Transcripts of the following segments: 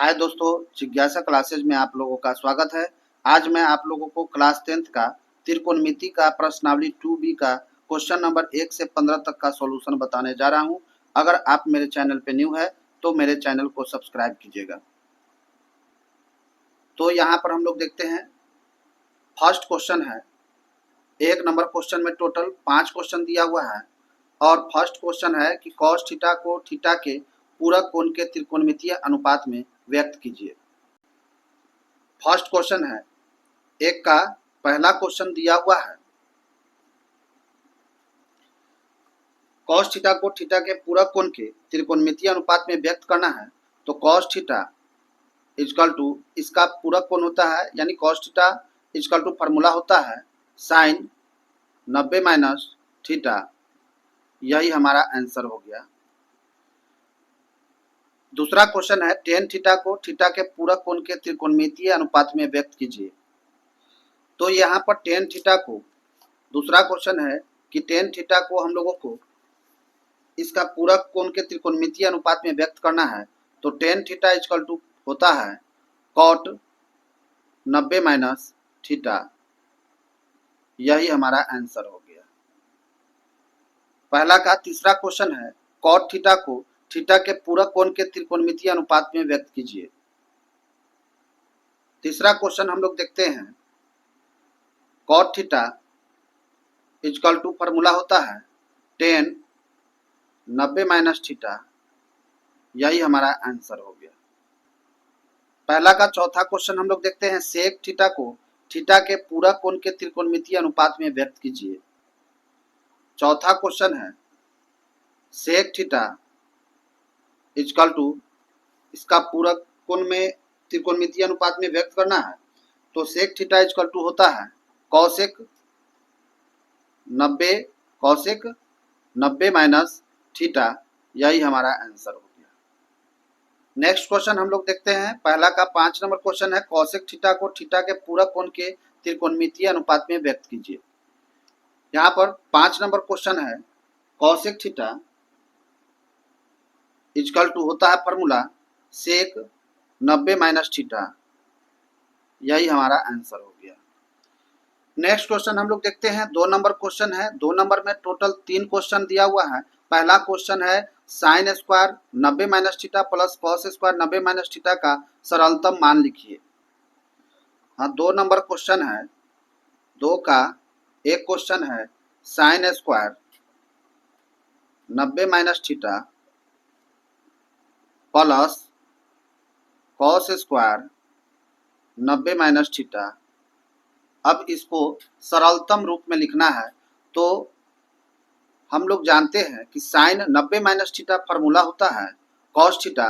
हाय दोस्तों, जिज्ञासा क्लासेज में आप लोगों का स्वागत है। आज मैं आप लोगों को क्लास 10th का त्रिकोणमिति का प्रश्नावली 2B का क्वेश्चन नंबर 1 से 15 तक का सॉल्यूशन बताने जा रहा हूं। अगर आप मेरे चैनल पे न्यू है तो मेरे चैनल को सब्सक्राइब कीजिएगा। तो यहाँ पर हम लोग देखते हैं, फर्स्ट क्वेश्चन है। एक नंबर क्वेश्चन में टोटल 5 क्वेश्चन दिया हुआ है और फर्स्ट क्वेश्चन है कि कॉस थीटा को थीटा के पूरक कोण के त्रिकोणमितीय अनुपात में व्यक्त कीजिए। फर्स्ट क्वेश्चन है, एक का पहला क्वेश्चन दिया हुआ है, कॉस थीटा को थीटा के पूरक कोण के त्रिकोणमितीय अनुपात में व्यक्त करना है। तो कॉस थीटा इजकल टू इसका पूरक कोण होता है, यानी cos theta is equal to formula होता है साइन 90 माइनस थीटा। यही हमारा आंसर हो गया। दूसरा क्वेश्चन है, टेन थीटा को थीटा के पूरक कोण के त्रिकोणमितीय अनुपात में व्यक्त कीजिए। तो यहाँ पर टेन थीटा को, दूसरा क्वेश्चन है कि टेन थीटा को हम लोगों को इसका पूरक कोण के त्रिकोणमितीय अनुपात में व्यक्त करना है। तो टेन थीटा इजकल टू होता है कॉट 90 माइनस थीटा। यही हमारा आंसर हो गया पहला का। तीसरा क्वेश्चन है, कॉट थीटा को थीटा के पूरक कोण के त्रिकोणमितीय अनुपात में व्यक्त कीजिए। तीसरा क्वेश्चन हम लोग देखते हैं, cot theta is equal to formula होता है टेन 90 माइनस थीटा। यही हमारा आंसर हो गया पहला का। चौथा क्वेश्चन हम लोग देखते हैं, सेक थीटा को थीटा के पूरक कोण के त्रिकोणमितीय अनुपात में व्यक्त कीजिए। चौथा क्वेश्चन है, सेक थीटा इजकल टू इसका पूरक कोण में त्रिकोणमितीय अनुपात में व्यक्त करना है। तो सेक थीटा इजकल टू होता है कॉसेक 90 माइनस थीटा। यही हमारा आंसर हो गया। नेक्स्ट क्वेश्चन हम लोग देखते हैं, पहला का 5 नंबर क्वेश्चन है, कॉसेक थीटा को थीटा के पूरक कोण के त्रिकोणमितीय अनुपात में व्यक्त कीजिए। यहाँ पर 5 नंबर क्वेश्चन है, कॉसेक थीटा इजकल टू होता है फार्मूला सेक 90 माइनस थीटा। यही हमारा आंसर हो गया। नेक्स्ट क्वेश्चन हम लोग देखते हैं, 2 नंबर क्वेश्चन है। 2 नंबर में टोटल 3 क्वेश्चन दिया हुआ है। पहला क्वेश्चन है, sine square 90 minus theta plus cos square 90 minus theta का सरलतम मान लिखिए। हाँ, 2 नंबर क्वेश्चन है। 2 का एक क्वेश्चन है, sine square 90 minus theta plus cos square 90 minus theta. अब इसको सरलतम रूप में लिखना है। तो हम लोग जानते हैं कि साइन 90 माइनस थीटा फार्मूला होता है कॉस थीटा।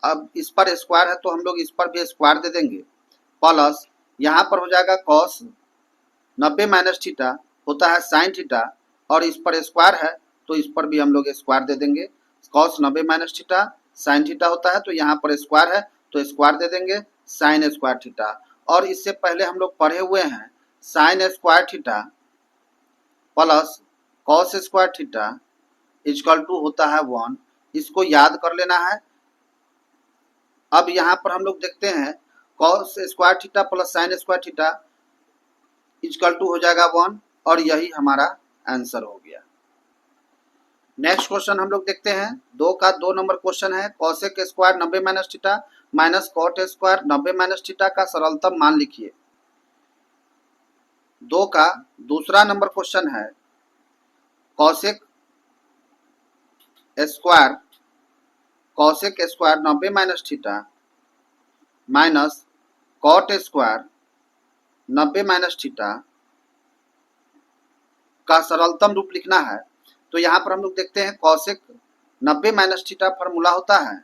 अब इस पर स्क्वायर है तो हम लोग इस पर भी स्क्वायर दे देंगे, प्लस यहाँ पर हो जाएगा कॉस 90 माइनस थीटा होता है साइन थीटा, और इस पर स्क्वायर है तो इस पर भी हम लोग स्क्वायर दे देंगे। Cos 90 minus theta sine theta होता है, तो यहाँ पर स्क्वायर है तो स्क्वायर दे देंगे साइन स्क्वायर थीटा। और इससे पहले हम लोग पढ़े हुए हैं, sine square theta plus cos square theta is equal to होता है 1। इसको याद कर लेना है। अब यहाँ पर हम लोग देखते हैं, cos square theta plus sine square theta is equal to हो जाएगा 1, और यही हमारा आंसर हो गया। नेक्स्ट क्वेश्चन हम लोग देखते हैं, 2 का 2 नंबर क्वेश्चन है, cosec square 90 minus theta minus cot square 90 minus theta का सरलतम मान लिखिए। 2 का दूसरा नंबर क्वेश्चन है, cosec square 90 minus theta minus cot square 90 minus theta का सरलतम रूप लिखना है। तो यहाँ पर हम लोग देखते हैं, कॉसेक 90 माइनस थीटा फार्मूला होता है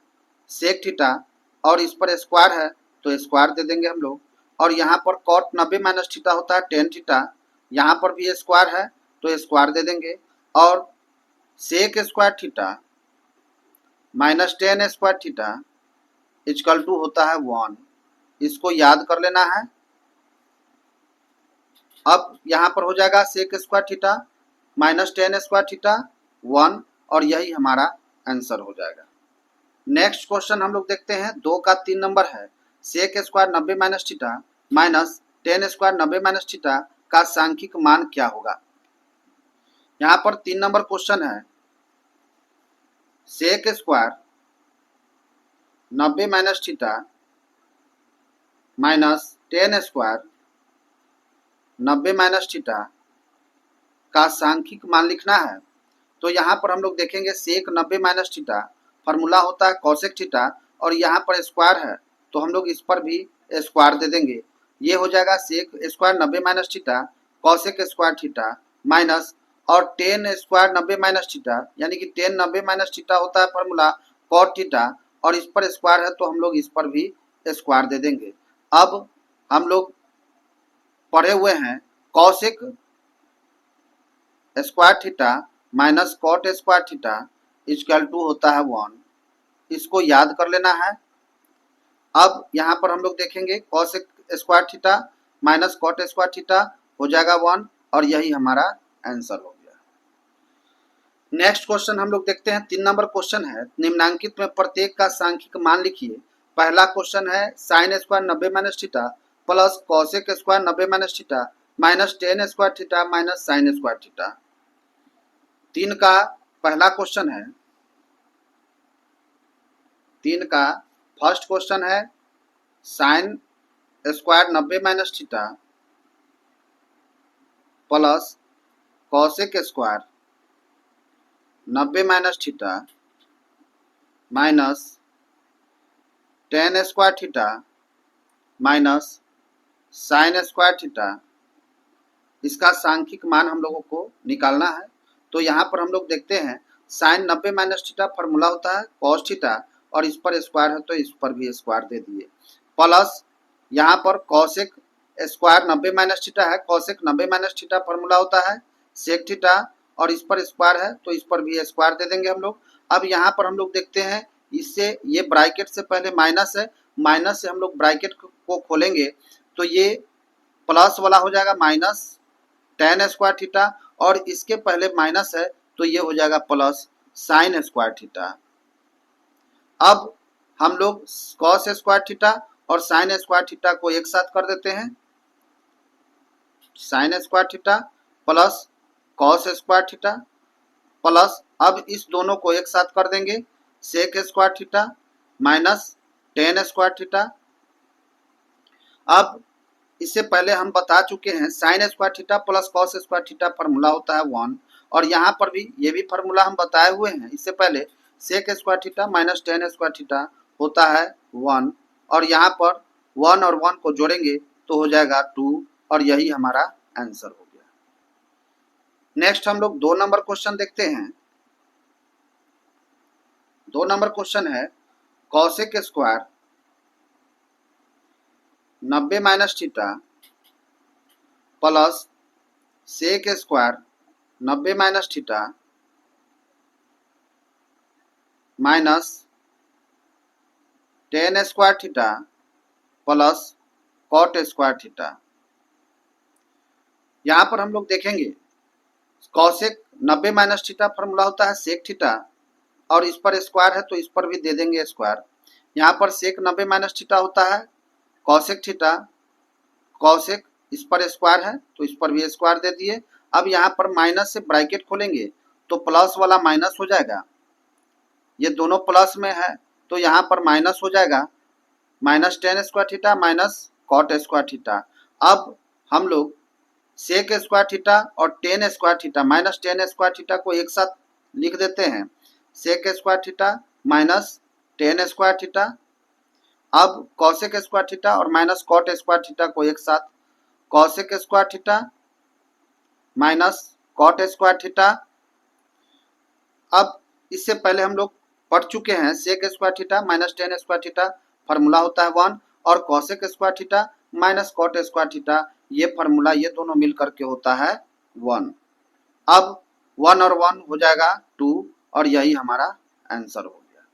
सेक थीटा, और इस पर स्क्वायर है तो स्क्वायर दे देंगे हम लोग। और यहाँ पर कॉट 90 माइनस थीटा होता है टेन थीटा, यहाँ पर भी स्क्वायर है तो स्क्वायर दे देंगे। और sec square theta minus tan square theta is equal to होता है 1। इसको याद कर लेना है। अब यहाँ पर हो जाएगा sec square theta minus tan square theta 1, और यही हमारा आंसर हो जाएगा। नेक्स्ट क्वेश्चन हम लोग देखते हैं 2 का 3 नंबर है। Sec square 90 minus theta minus tan square 90 minus theta का सांख्यिक मान क्या होगा। यहाँ पर 3 नंबर क्वेश्चन है। Sec square 90 minus theta minus tan square 90 minus theta का सांख्यिक मान लिखना है। तो यहाँ पर हम लोग देखेंगे सेक 90 माइनस थीटा फॉर्मूला होता है कॉसेक थीटा, और यहाँ पर स्क्वायर है तो हम लोग इस पर भी स्क्वायर दे देंगे। ये हो जाएगा sec square 90 minus theta cosec square theta minus और टेन स्क्वायर 90 माइनस थीटा, यानी कि टेन 90 माइनस थीटा होता है फॉर्मूला कॉट थीटा, और इस पर स्क्वायर है तो हम लोग इस पर भी स्क्वायर दे देंगे। अब हम लोग पढ़े हुए हैं cosec square theta minus cot square theta equal to होता है 1। इसको याद कर लेना है। अब यहाँ पर हम लोग देखेंगे cosec square theta minus cot square theta हो जाएगा 1, और यही हमारा आंसर हो गया। नेक्स्ट क्वेश्चन हम लोग देखते हैं 3 नंबर क्वेश्चन है। निम्नांकित में प्रत्येक का सांख्यिक मान लिखिए। पहला क्वेश्चन है sine square 90 minus theta plus cosec square 90 minus theta minus tan square theta minus sine square theta. 3 का पहला क्वेश्चन है। 3 का फर्स्ट क्वेश्चन है sine square 90 minus theta plus cosec square 90 minus theta minus tan square theta minus sine square theta. इसका सांख्यिक मान हम लोगों को निकालना है। तो यहाँ पर हम लोग देखते हैं साइन 90 माइनस थीटा फॉर्मूला होता है कॉस थीटा, और इस पर स्क्वायर है तो इस पर भी स्क्वायर दे दिए, प्लस यहाँ पर कॉसेक स्क्वायर 90 माइनस थीटा है। कॉसेक 90 माइनस थीटा फॉर्मूला होता है सेक थीटा, और इस पर स्क्वायर है तो इस पर भी स्क्वायर दे देंगे हम लोग। अब यहाँ पर हम लोग देखते हैं इससे ये ब्रैकेट से पहले माइनस है, माइनस से हम लोग ब्रैकेट को खोलेंगे तो ये प्लस वाला हो जाएगा माइनस टेन स्क्वायर थीटा, और इसके पहले माइनस है तो ये हो जाएगा प्लस साइन स्क्वायर थीटा। अब हम लोग कॉस स्क्वायर थीटा और साइन स्क्वायर थीटा को एक साथ कर देते हैं। Sine square theta plus cos square theta plus, अब इस दोनों को एक साथ कर देंगे sec square theta minus tan square theta. अब इससे पहले हम बता चुके हैं sine square theta plus cos square theta formula होता है 1, और यहाँ पर भी ये भी फॉर्मूला हम बताए हुए हैं इससे पहले sec square theta minus tan square theta होता है 1, और यहाँ पर 1 और 1 को जोड़ेंगे तो हो जाएगा 2, और यही हमारा आंसर हो गया। नेक्स्ट हम लोग 2 नंबर क्वेश्चन देखते हैं। 2 नंबर क्वेश्चन है cosec square 90 minus theta plus sec square 90 minus theta minus tan square theta plus cot square theta. यहाँ पर हम लोग देखेंगे कॉसेक 90 माइनस थीटा फॉर्मूला होता है सेक थीटा, और इस पर स्क्वायर है तो इस पर भी दे देंगे स्क्वायर। यहाँ पर सेक 90 माइनस थीटा होता है कॉसेक थीटा, कॉसेक इस पर स्क्वायर है तो इस पर भी स्क्वायर दे दिए। अब यहाँ पर माइनस से ब्रैकेट खोलेंगे तो प्लस वाला माइनस हो जाएगा, ये दोनों प्लस में है तो यहाँ पर माइनस हो जाएगा minus tan square theta minus cot square theta. अब हम लोग सेक स्क्वायर थीटा और tan square theta minus tan square theta को एक साथ लिख देते हैं sec square theta minus tan square theta. अब कॉसेक स्क्वायर थीटा और माइनस कॉट स्क्वायर थीटा को एक साथ cosec square theta minus cot square theta. अब इससे पहले हम लोग पढ़ चुके हैं sec square theta minus tan square theta formula होता है 1, और cosec square theta minus cot square theta ये फॉर्मूला ये दोनों मिल करके होता है 1। अब 1 और 1 हो जाएगा 2, और यही हमारा आंसर हो गया।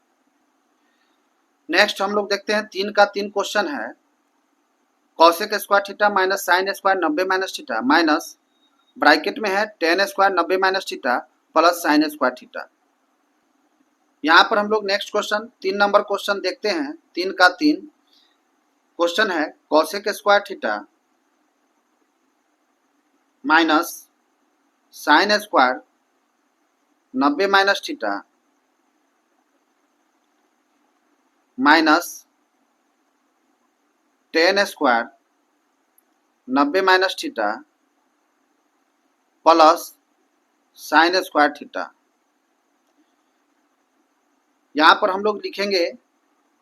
नेक्स्ट हम लोग देखते हैं 3 का 3 क्वेश्चन है cosec square theta minus sine square 90 minus theta minus bracket में है tan square 90 minus theta plus sine square theta. यहाँ पर हम लोग नेक्स्ट क्वेश्चन 3 नंबर क्वेश्चन देखते हैं। 3 का 3 क्वेश्चन है cosec square theta minus sine square 90 minus theta minus tan square 90 minus theta plus sine square theta. यहाँ पर हम लोग लिखेंगे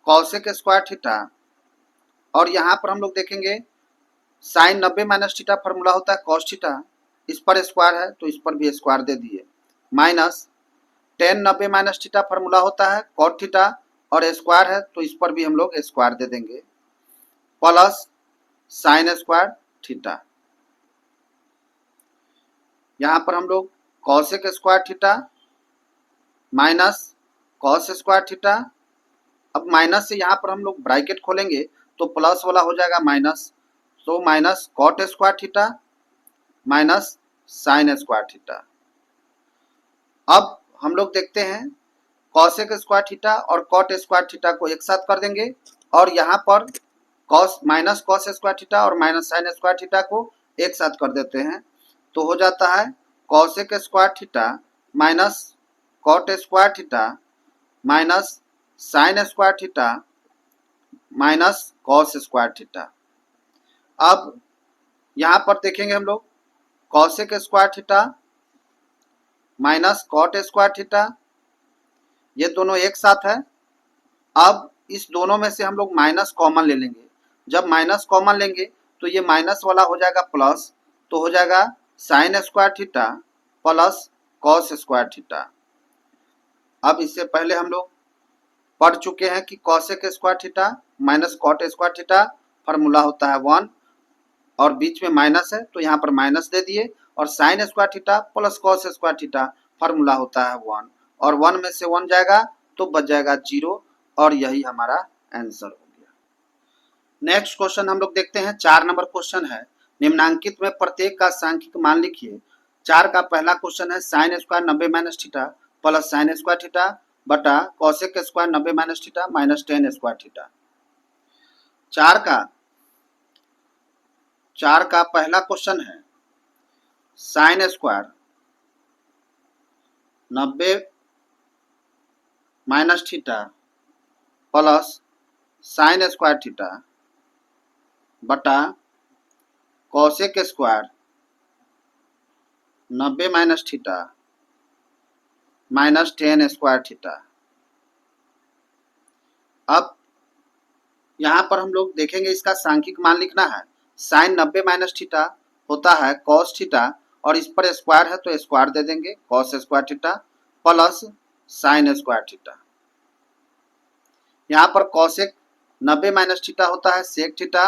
कॉसेक स्क्वायर थीटा और यहाँ पर हम लोग देखेंगे साइन 90 माइनस थीटा फॉर्मूला होता है कॉस थीटा, इस पर स्क्वायर है तो इस पर भी स्क्वायर दे दिए, minus ten 90 minus theta formula होता है कॉट थीटा और स्क्वायर है तो इस पर भी हम लोग स्क्वायर दे देंगे, प्लस साइन स्क्वायर थीटा। यहाँ पर हम लोग cosec square theta minus cos square theta, अब माइनस से यहाँ पर हम लोग ब्रैकेट खोलेंगे तो प्लस वाला हो जाएगा माइनस, तो minus cot square theta minus sine square theta. अब हम लोग देखते हैं कॉसेक स्क्वायर थीटा और कॉट स्क्वायर थीटा को एक साथ कर देंगे और यहाँ पर cos minus cos square theta और माइनस साइन स्क्वायर थीटा को एक साथ कर देते हैं तो हो जाता है cosec square theta minus cot square theta minus sine square theta minus cos square theta. अब यहाँ पर देखेंगे हम लोग cosec square theta minus cot square theta, ये दोनों एक साथ है। अब इस दोनों में से हम लोग माइनस कॉमन ले लेंगे, जब माइनस कॉमन लेंगे तो ये माइनस वाला हो जाएगा प्लस, तो हो जाएगा sine square theta plus cos square theta. अब इससे पहले हम लोग पढ़ चुके हैं कि cosec square theta minus cot square theta formula होता है 1 और बीच में माइनस है तो यहाँ पर माइनस दे दिए, और sine square theta plus cos square theta formula होता है 1 और 1 में से 1 जाएगा तो बच जाएगा 0 और यही हमारा आंसर हो गया। नेक्स्ट क्वेश्चन हम लोग देखते हैं 4 नंबर क्वेश्चन है निम्नांकित में प्रत्येक का सांख्यिक मान लिखिए। 4 का पहला क्वेश्चन है sine square 90 minus theta plus sine square theta बटा cosec square 90 minus theta minus tan square theta. 4 का पहला क्वेश्चन है sine square 90 minus theta plus sine square theta बटा cosec square 90 minus theta minus tan square theta. अब यहाँ पर हम लोग देखेंगे इसका सांख्यिक मान लिखना है। साइन 90 माइनस थीटा होता है कॉस थीटा और इस पर स्क्वायर है तो स्क्वायर दे देंगे cos square theta plus sine square theta. यहाँ पर कॉसेक 90 माइनस थीटा होता है सेक थीटा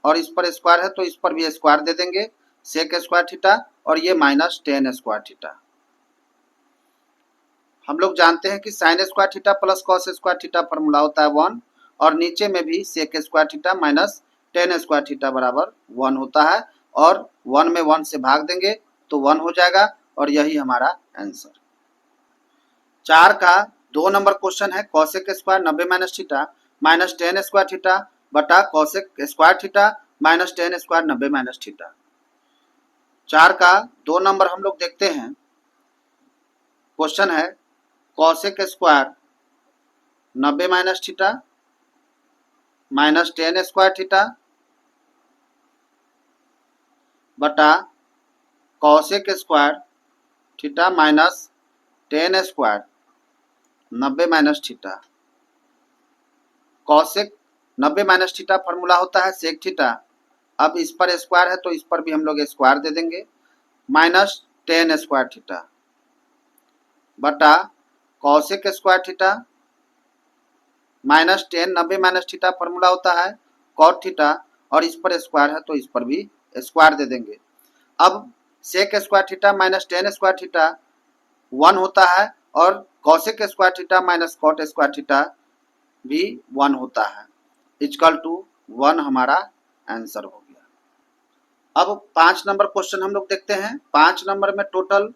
और इस पर स्क्वायर है तो इस पर भी स्क्वायर दे देंगे सेक स्क्वायर थीटा और ये माइनस टेन स्क्वायर थीटा। हम लोग जानते हैं कि sine square theta plus cos square theta formula होता है 1 और नीचे में भी sec square theta minus tan square theta बराबर 1 होता है और 1 में 1 से भाग देंगे तो 1 हो जाएगा और यही हमारा आंसर। 4 का 2 नंबर क्वेश्चन है cosec square 90 minus theta minus tan square theta बटा cosec square theta minus tan square 90 minus theta. 4 का 2 नंबर हम लोग देखते हैं। क्वेश्चन है cosec square 90 minus theta minus tan square theta बटा cosec square theta minus tan square 90 minus theta. Cosec 90 minus theta formula होता है सेक थीटा, अब इस पर स्क्वायर है तो इस पर भी हम लोग स्क्वायर दे देंगे माइनस टेन स्क्वायर थीटा बटा cosec square theta minus ten 90 minus theta formula होता है कॉट थीटा और इस पर स्क्वायर है तो इस पर भी स्क्वायर दे देंगे। अब sec square theta minus tan square theta 1 होता है और cosec square theta minus cot square theta भी 1 होता है, इक्वल टू 1 हमारा आंसर हो गया। अब 5 नंबर क्वेश्चन हम लोग देखते हैं। 5 नंबर में टोटल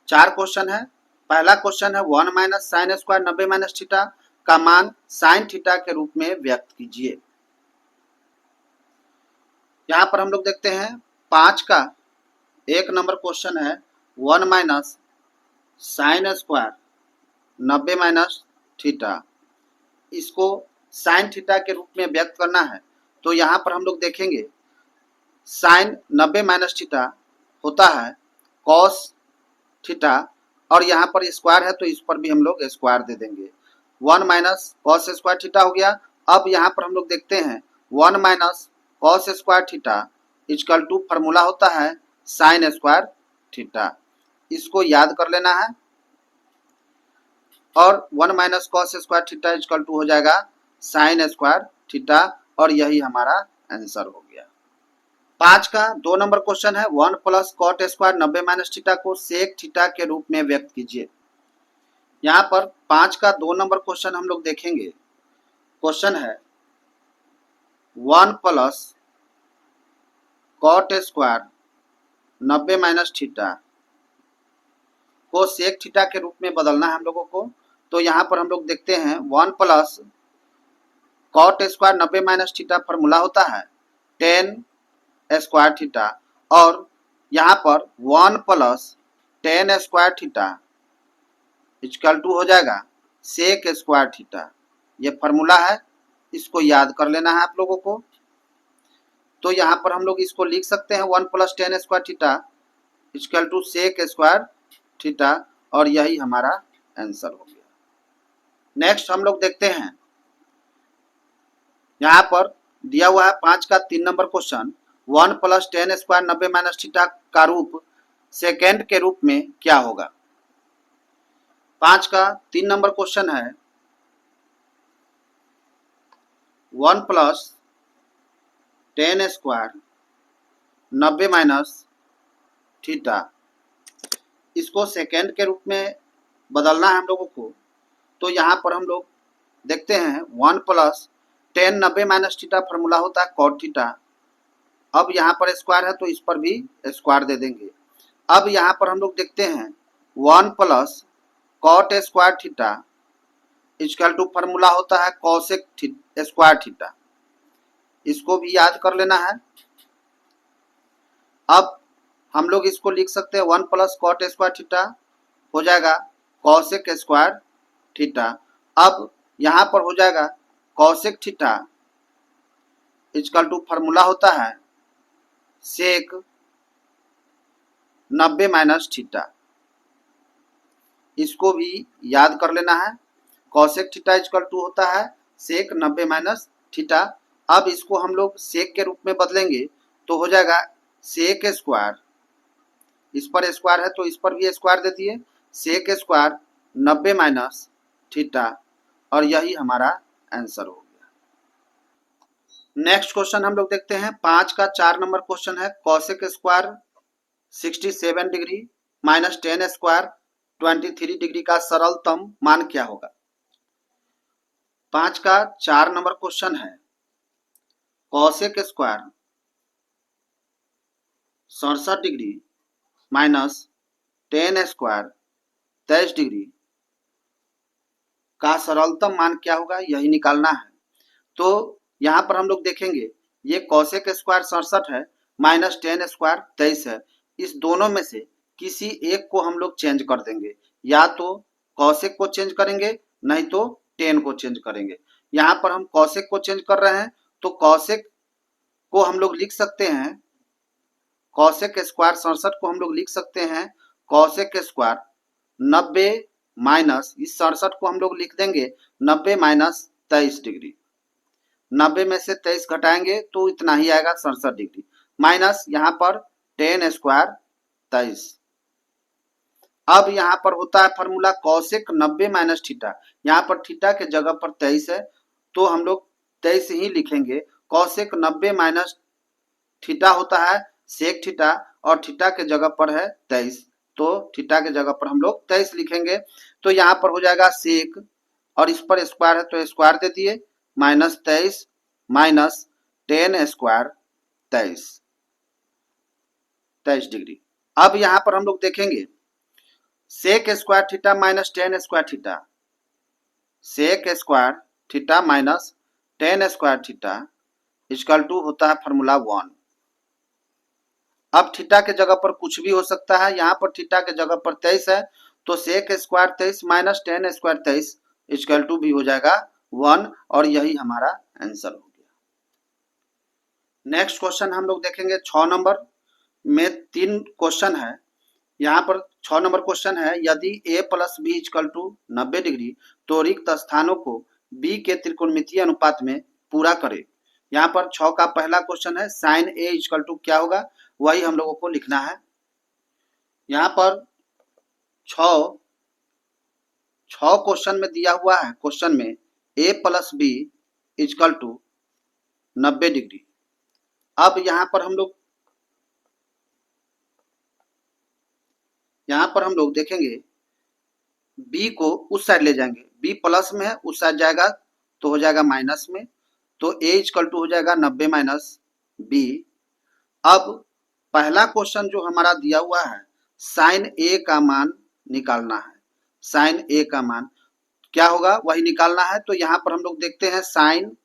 4 क्वेश्चन है। पहला क्वेश्चन है 1 minus sine square 90 minus theta का मान साइन थीटा के रूप में व्यक्त कीजिए। यहाँ पर हम लोग देखते हैं 5 का 1 नंबर क्वेश्चन है 1 minus sine square 90 minus theta, इसको साइन थीटा के रूप में व्यक्त करना है। तो यहाँ पर हम लोग देखेंगे साइन 90 माइनस थीटा होता है कॉस थीटा, और यहाँ पर स्क्वायर है तो इस पर भी हम लोग स्क्वायर दे देंगे। 1 माइनस कॉस स्क्वायर थीटा हो गया। अब यहाँ पर हम लोग देखते हैं 1 minus cos square theta equal to formula होता है साइन स्क्वायर थीटा, इसको याद कर लेना है। और 1 minus cos square theta equal to हो जाएगा साइन स्क्वायर थीटा, और यही हमारा आंसर हो गया। 5 का 2 नंबर क्वेश्चन है 1 plus cot square 90 minus theta को सेक थीटा के रूप में व्यक्त कीजिए। यहाँ पर 5 का 2 नंबर क्वेश्चन हम लोग देखेंगे। क्वेश्चन है 1 plus cot square 90 minus theta को सेक थीटा के रूप में बदलना है हम लोगों को। तो यहाँ पर हम लोग देखते हैं 1 plus cot square 90 minus theta formula होता है टेन स्क्वायर थीटा, और यहाँ पर 1 plus tan square theta equal to हो जाएगा सेक स्क्वायर थीटा। ये फॉर्मूला है, इसको याद कर लेना है आप लोगों को। तो यहाँ पर हम लोग इसको लिख सकते हैं 1 plus tan square theta equal to sec square theta, और यही हमारा आंसर हो गया। नेक्स्ट हम लोग देखते हैं, यहाँ पर दिया हुआ है 5 का 3 number question 1 plus tan square 90 minus theta का रूप सेकेंड के रूप में क्या होगा। 5 का 3 नंबर क्वेश्चन है 1 plus tan square 90 minus theta, इसको सेकेंड के रूप में बदलना है हम लोगों को। तो यहाँ पर हम लोग देखते हैं 1 plus ten 90 minus theta formula होता है कॉट थीटा। अब यहाँ पर स्क्वायर है तो इस पर भी स्क्वायर दे देंगे। अब यहाँ पर हम लोग देखते हैं 1 plus cot square theta equal to formula होता है कॉसेक स्क्वायर थीटा, इसको भी याद कर लेना है। अब हम लोग इसको लिख सकते हैं 1 प्लस कॉट स्क्वायर थीटा हो जाएगा कॉसेक स्क्वायर थीटा। अब यहाँ पर हो जाएगा cosec theta equal to formula होता है सेक 90 माइनस थीटा, इसको भी याद कर लेना है। कॉसेक थीटा इक्वल टू होता है सेक 90 माइनस थीटा। अब इसको हम लोग सेक के रूप में बदलेंगे तो हो जाएगा सेक स्क्वायर, इस पर स्क्वायर है तो इस पर भी स्क्वायर दे दिए, सेक स्क्वायर 90 माइनस थीटा, और यही हमारा आंसर हो गया। नेक्स्ट क्वेश्चन हम लोग देखते हैं 5 का 4 नंबर क्वेश्चन है cosec square 67 degree minus tan square 23 degree का सरलतम मान क्या होगा। 5 का 4 नंबर क्वेश्चन है cosec square 67 degree minus tan square 23 degree का सरलतम मान क्या होगा, यही निकालना है। तो यहाँ पर हम लोग देखेंगे ये कॉसेक स्क्वायर 67 है माइनस टेन स्क्वायर 23 है, इस दोनों में से किसी एक को हम लोग चेंज कर देंगे, या तो कॉसेक को चेंज करेंगे नहीं तो टेन को चेंज करेंगे। यहाँ पर हम कॉसेक को चेंज कर रहे हैं तो कॉसेक को हम लोग लिख सकते हैं, कॉसेक स्क्वायर 67 को हम लोग लिख सकते हैं कॉसेक स्क्वायर 90 माइनस इस 67 को हम लोग लिख देंगे 90 माइनस 23 डिग्री। 90 में से 23 घटाएंगे तो इतना ही आएगा 67 डिग्री, माइनस यहाँ पर टेन स्क्वायर 23। अब यहाँ पर होता है फॉर्मूला कॉसेक 90 माइनस थीटा, यहाँ पर थीटा के जगह पर 23 है तो हम लोग 23 ही लिखेंगे। कॉसेक 90 माइनस थीटा होता है सेक थीटा, और थीटा के जगह पर है 23, तो थीटा के जगह पर हम लोग 23 लिखेंगे। तो यहाँ पर हो जाएगा सेक, और इस पर स्क्वायर है तो स्क्वायर दे दिए, minus 23 minus tan square 23 degree. अब यहाँ पर हम लोग देखेंगे sec square theta minus tan square theta, sec square theta minus tan square theta equal to होता है फॉर्मूला 1। अब थीटा के जगह पर कुछ भी हो सकता है, यहाँ पर थीटा के जगह पर 23 है, तो sec square 23 minus tan square 23 equal to भी हो जाएगा 1, और यही हमारा आंसर हो गया। नेक्स्ट क्वेश्चन हम लोग देखेंगे 6 नंबर में 3 क्वेश्चन है। यहाँ पर 6 नंबर क्वेश्चन है, यदि a plus b equal to 90 degree तो रिक्त स्थानों को b के त्रिकोणमितीय अनुपात में पूरा करे। यहाँ पर 6 का पहला क्वेश्चन है, साइन a इक्वल टू क्या होगा, वही हम लोगों को लिखना है। यहाँ पर 6 क्वेश्चन में दिया हुआ है, क्वेश्चन में a plus b equal to 90 degree. अब यहाँ पर हम लोग देखेंगे b को उस साइड ले जाएंगे, b प्लस में है, उस साइड जाएगा तो हो जाएगा माइनस में, तो a इक्वल टू हो जाएगा 90 माइनस b। अब पहला क्वेश्चन जो हमारा दिया हुआ है, साइन a का मान निकालना है। साइन a का मान क्या होगा वही निकालना है। तो यहाँ पर हम लोग देखते हैं, साइन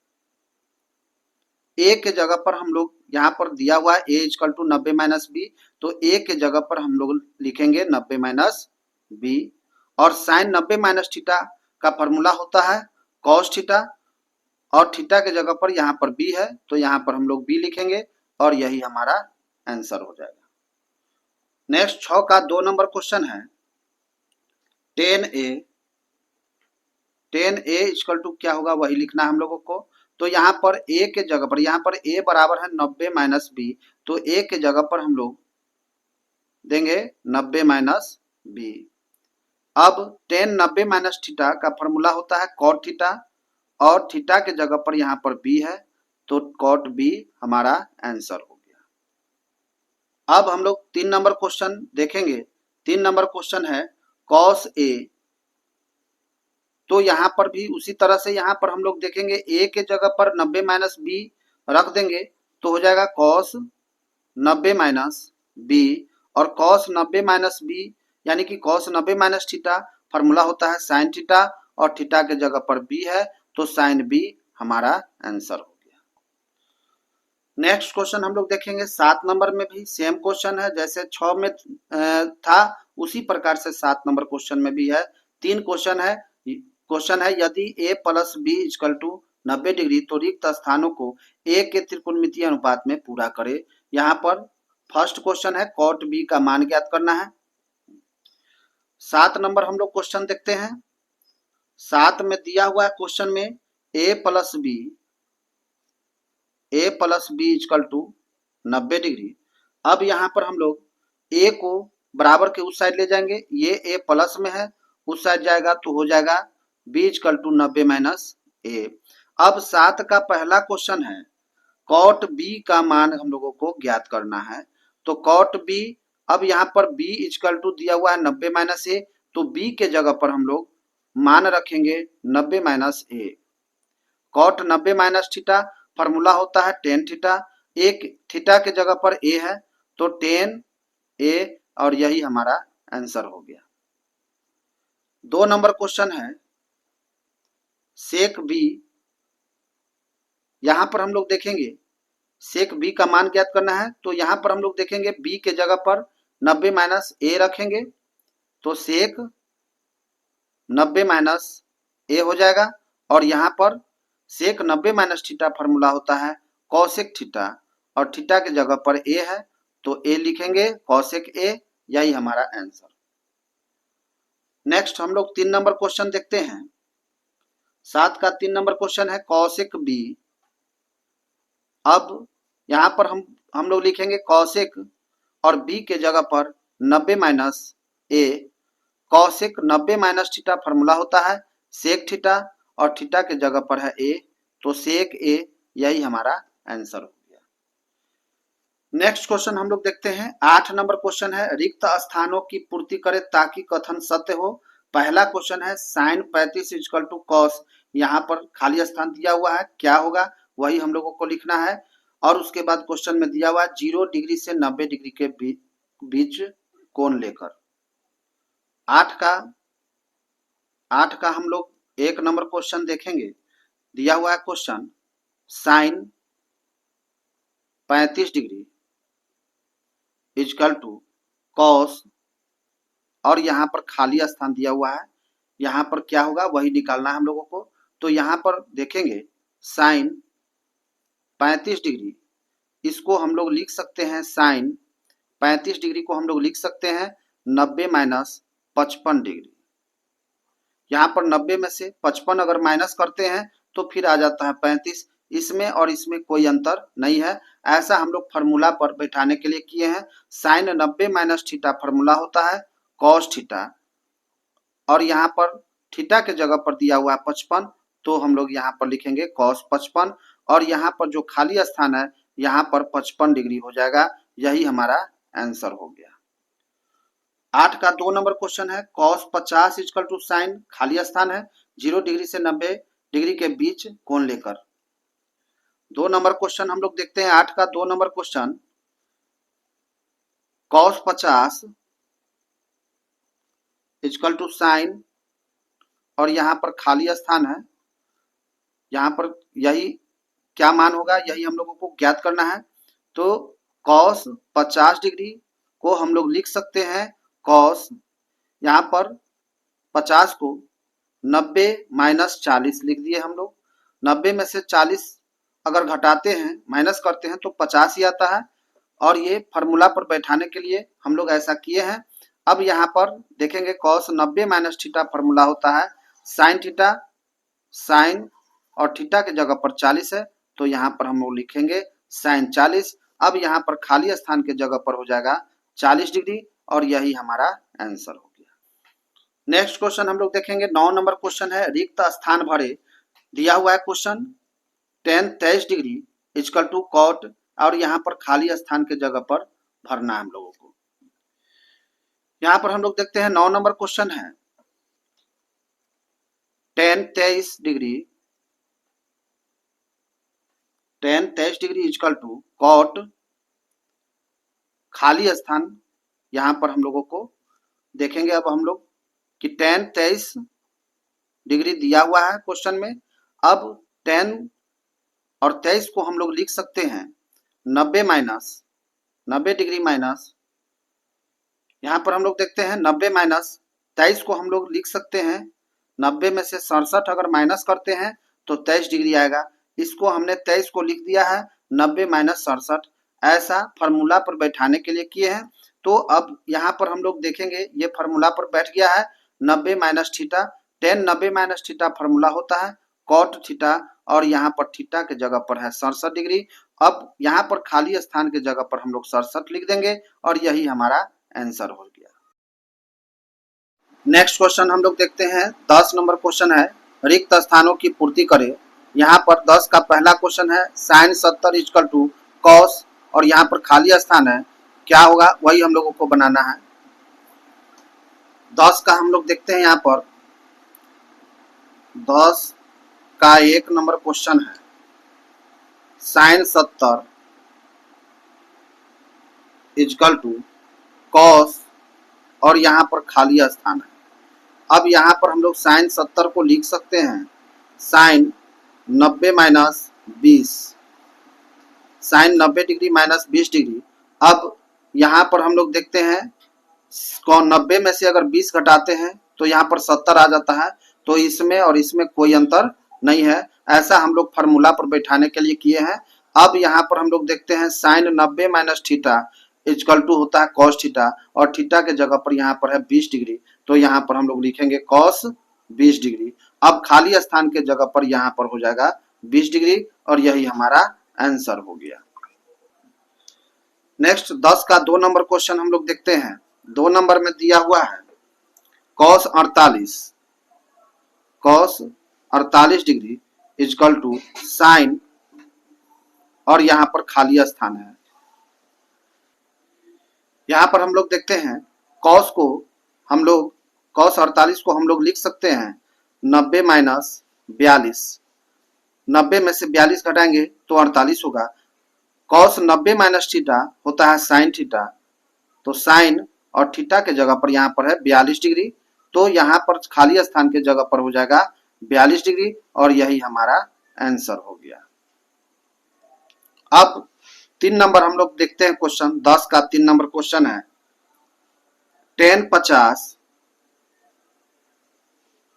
a के जगह पर हम लोग यहाँ पर दिया हुआ है a equal to 90 minus b, तो a के जगह पर हम लोग लिखेंगे 90 माइनस बी, और साइन 90 माइनस थीटा का फॉर्मूला होता है कॉस थीटा, और थीटा के जगह पर यहाँ पर b है, तो यहाँ पर हम लोग b लिखेंगे, और यही हमारा आंसर हो जाएगा। नेक्स्ट 6 का 2 नंबर क्वेश्चन है, 10a इक्वल टू क्या होगा वही लिखना है हम लोगों को। तो यहाँ पर a के जगह पर, यहाँ पर a बराबर है 90 माइनस बी, तो a के जगह पर हम लोग देंगे 90 माइनस बी। अब 10 90 माइनस थीटा का फॉर्मूला होता है कॉट थीटा, और थीटा के जगह पर यहाँ पर b है, तो कॉट b हमारा आंसर हो गया। अब हम लोग 3 नंबर क्वेश्चन देखेंगे। 3 नंबर क्वेश्चन है कॉस a, तो यहाँ पर भी उसी तरह से यहाँ पर हम लोग देखेंगे a के जगह पर 90 माइनस बी रख देंगे, तो हो जाएगा कॉस 90 माइनस बी, और कॉस 90 माइनस बी यानी कि कॉस 90 माइनस थीटा फॉर्मूला होता है साइन थीटा, और थीटा के जगह पर बी है, तो साइन बी हमारा आंसर हो गया। नेक्स्ट क्वेश्चन हम लोग देखेंगे 7 नंबर में भी सेम क्वेश्चन है, जैसे 6 में था उसी प्रकार से 7 नंबर क्वेश्चन में भी है। 3 क्वेश्चन है, यदि a plus b equal to 90 degree तो रिक्त स्थानों को a के त्रिकोणमितीय अनुपात में पूरा करे। यहाँ पर फर्स्ट क्वेश्चन है कॉट b का मान ज्ञात करना है। 7 नंबर हम लोग क्वेश्चन देखते हैं। 7 में दिया हुआ है क्वेश्चन में a plus b equal to 90 degree. अब यहाँ पर हम लोग a को बराबर के उस साइड ले जाएंगे, ये a प्लस में है, उस साइड जाएगा तो हो जाएगा b equal to 90 minus a। अब 7 का पहला क्वेश्चन है कॉट b का मान हम लोगों को ज्ञात करना है। तो कॉट b, अब यहाँ पर b इक्वल टू दिया हुआ है 90 माइनस a, तो b के जगह पर हम लोग मान रखेंगे 90 minus a। Cot 90 minus theta formula होता है टेन थीटा, एक थीटा के जगह पर a है, तो टेन a, और यही हमारा आंसर हो गया। 2 नंबर क्वेश्चन है सेक बी। यहाँ पर हम लोग देखेंगे सेक बी का मान ज्ञात करना है, तो यहाँ पर हम लोग देखेंगे बी के जगह पर 90 माइनस ए रखेंगे, तो सेक 90 माइनस ए हो जाएगा, और यहाँ पर सेक 90 माइनस थीटा फॉर्मूला होता है कॉसेक थीटा, और थीटा के जगह पर ए है, तो ए लिखेंगे कॉसेक ए, यही हमारा आंसर। नेक्स्ट हम लोग 3 नंबर क्वेश्चन देखते हैं। 7 का 3 नंबर क्वेश्चन है कॉसेक बी। अब यहाँ पर हम लोग लिखेंगे कॉसेक, और बी के जगह पर 90 माइनस ए। कॉसेक 90 माइनस थीटा फॉर्मूला होता है सेक थीटा, और थीटा के जगह पर है ए, तो सेक ए, यही हमारा आंसर हो गया। नेक्स्ट क्वेश्चन हम लोग देखते हैं। 8 नंबर क्वेश्चन है रिक्त स्थानों की पूर्ति करे ताकि कथन सत्य हो। पहला क्वेश्चन है साइन 35 इक्वल टू कॉस, यहाँ पर खाली स्थान दिया हुआ है, क्या होगा वही हम लोगों को लिखना है। और उसके बाद क्वेश्चन में दिया हुआ है 0 डिग्री से 90 डिग्री के बीच कोण लेकर। 8 का हम लोग 1 नंबर क्वेश्चन देखेंगे। दिया हुआ है question sine 35 degree equal to cos, और यहाँ पर खाली स्थान दिया हुआ है, यहाँ पर क्या होगा वही निकालना है हम लोगों को। तो यहाँ पर देखेंगे साइन 35 डिग्री, इसको हम लोग लिख सकते हैं साइन 35 डिग्री को हम लोग लिख सकते हैं 90 माइनस 55 डिग्री। यहाँ पर 90 में से 55 अगर माइनस करते हैं तो फिर आ जाता है 35। इसमें और इसमें कोई अंतर नहीं है, ऐसा हम लोग फार्मूला पर बैठाने के लिए किए हैं। साइन 90 माइनस थीटा फार्मूला होता है कॉस थीटा, और यहाँ पर थीटा के जगह पर दिया हुआ है 55, तो हम लोग यहाँ पर लिखेंगे कॉस 55, और यहाँ पर जो खाली स्थान है यहाँ पर 55 डिग्री हो जाएगा। यही हमारा आंसर हो गया। 8 का 2 नंबर क्वेश्चन है कॉस 50 इजकल टू साइन, खाली स्थान है 0 डिग्री से 90 डिग्री के बीच कोण लेकर। 2 नंबर क्वेश्चन हम लोग देखते हैं। 8 का 2 number question cos 50 equal to sine, और यहाँ पर खाली स्थान है, यहाँ पर यही क्या मान होगा यही हम लोगों को ज्ञात करना है। तो कॉस 50 डिग्री को हम लोग लिख सकते हैं कॉस, यहाँ पर 50 को 90 माइनस 40 लिख दिए हम लोग। 90 में से 40 अगर घटाते हैं माइनस करते हैं तो 50 ही आता है, और ये फार्मूला पर बैठाने के लिए हम लोग ऐसा किए हैं। अब यहाँ पर देखेंगे कॉस 90 माइनस थीटा फार्मूला होता है साइन थीटा, साइन और थीटा के जगह पर 40 है, तो यहाँ पर हम लोग लिखेंगे साइन 40। अब यहाँ पर खाली स्थान के जगह पर हो जाएगा 40 डिग्री, और यही हमारा आंसर हो गया। नेक्स्ट क्वेश्चन हम लोग देखेंगे। 9 नंबर क्वेश्चन है रिक्त स्थान भरे। दिया हुआ है question tan 23 degree equal to cot, और यहाँ पर खाली स्थान के जगह पर भरना है हम लोगों को। यहाँ पर हम लोग देखते हैं 9 नंबर क्वेश्चन है tan 23 degree equal to cot, खाली स्थान यहाँ पर हम लोगों को देखेंगे। अब हम लोग कि tan 23 डिग्री दिया हुआ है क्वेश्चन में। अब tan और 23 को हम लोग लिख सकते हैं 90 डिग्री माइनस, यहाँ पर हम लोग देखते हैं 90 माइनस 23 को हम लोग लिख सकते हैं 90 में से 67 अगर माइनस करते हैं तो 23 डिग्री आएगा। इसको हमने 23 को लिख दिया है 90 माइनस 67, ऐसा फार्मूला पर बैठाने के लिए किए हैं। तो अब यहाँ पर हम लोग देखेंगे ये फार्मूला पर बैठ गया है 90 minus theta, tan 90 minus theta formula होता है कॉट थीटा, और यहाँ पर थीटा के जगह पर है 67 डिग्री। अब यहाँ पर खाली स्थान के जगह पर हम लोग 67 लिख देंगे, और यही हमारा आंसर हो गया। नेक्स्ट क्वेश्चन हम लोग देखते हैं। 10 नंबर क्वेश्चन है रिक्त स्थानों की पूर्ति करें। यहाँ पर 10 का पहला क्वेश्चन है साइन 70 इजकल टू कॉस, और यहाँ पर खाली स्थान है, क्या होगा वही हम लोगों को बनाना है। 10 का हम लोग देखते हैं। यहाँ पर 10 का 1 नंबर क्वेश्चन है साइन 70 इजकल टू कॉस, और यहाँ पर खाली स्थान है। अब यहाँ पर हम लोग साइन 70 को लिख सकते हैं sine 90 minus 20, sine 90 degree minus 20 degree. अब यहाँ पर हम लोग देखते हैं 90 में से अगर 20 घटाते हैं तो यहाँ पर 70 आ जाता है, तो इसमें और इसमें कोई अंतर नहीं है, ऐसा हम लोग फार्मूला पर बैठाने के लिए किए हैं। अब यहाँ पर हम लोग देखते हैं sine 90 minus theta is equal to होता है कॉस थीटा, और थीटा के जगह पर यहाँ पर है 20 डिग्री, तो यहाँ पर हम लोग लिखेंगे कॉस 20 डिग्री। अब खाली स्थान के जगह पर यहाँ पर हो जाएगा 20 डिग्री, और यही हमारा आंसर हो गया। नेक्स्ट 10 का 2 नंबर क्वेश्चन हम लोग देखते हैं। 2 नंबर में दिया हुआ है cos 48 degree equal to sine, और यहाँ पर खाली स्थान है। यहाँ पर हम लोग देखते हैं कॉस 48 को हम लोग लिख सकते हैं 90 माइनस 42, 90 में से 42 घटाएंगे तो 48 होगा। कॉस 90 माइनस थीटा होता है साइन थीटा, तो साइन और थीटा के जगह पर यहाँ पर है 42 डिग्री, तो यहाँ पर खाली स्थान के जगह पर हो जाएगा 42 डिग्री और यही हमारा आंसर हो गया। अब 3 नंबर हम लोग देखते हैं क्वेश्चन। 10 का 3 नंबर क्वेश्चन है, tan 50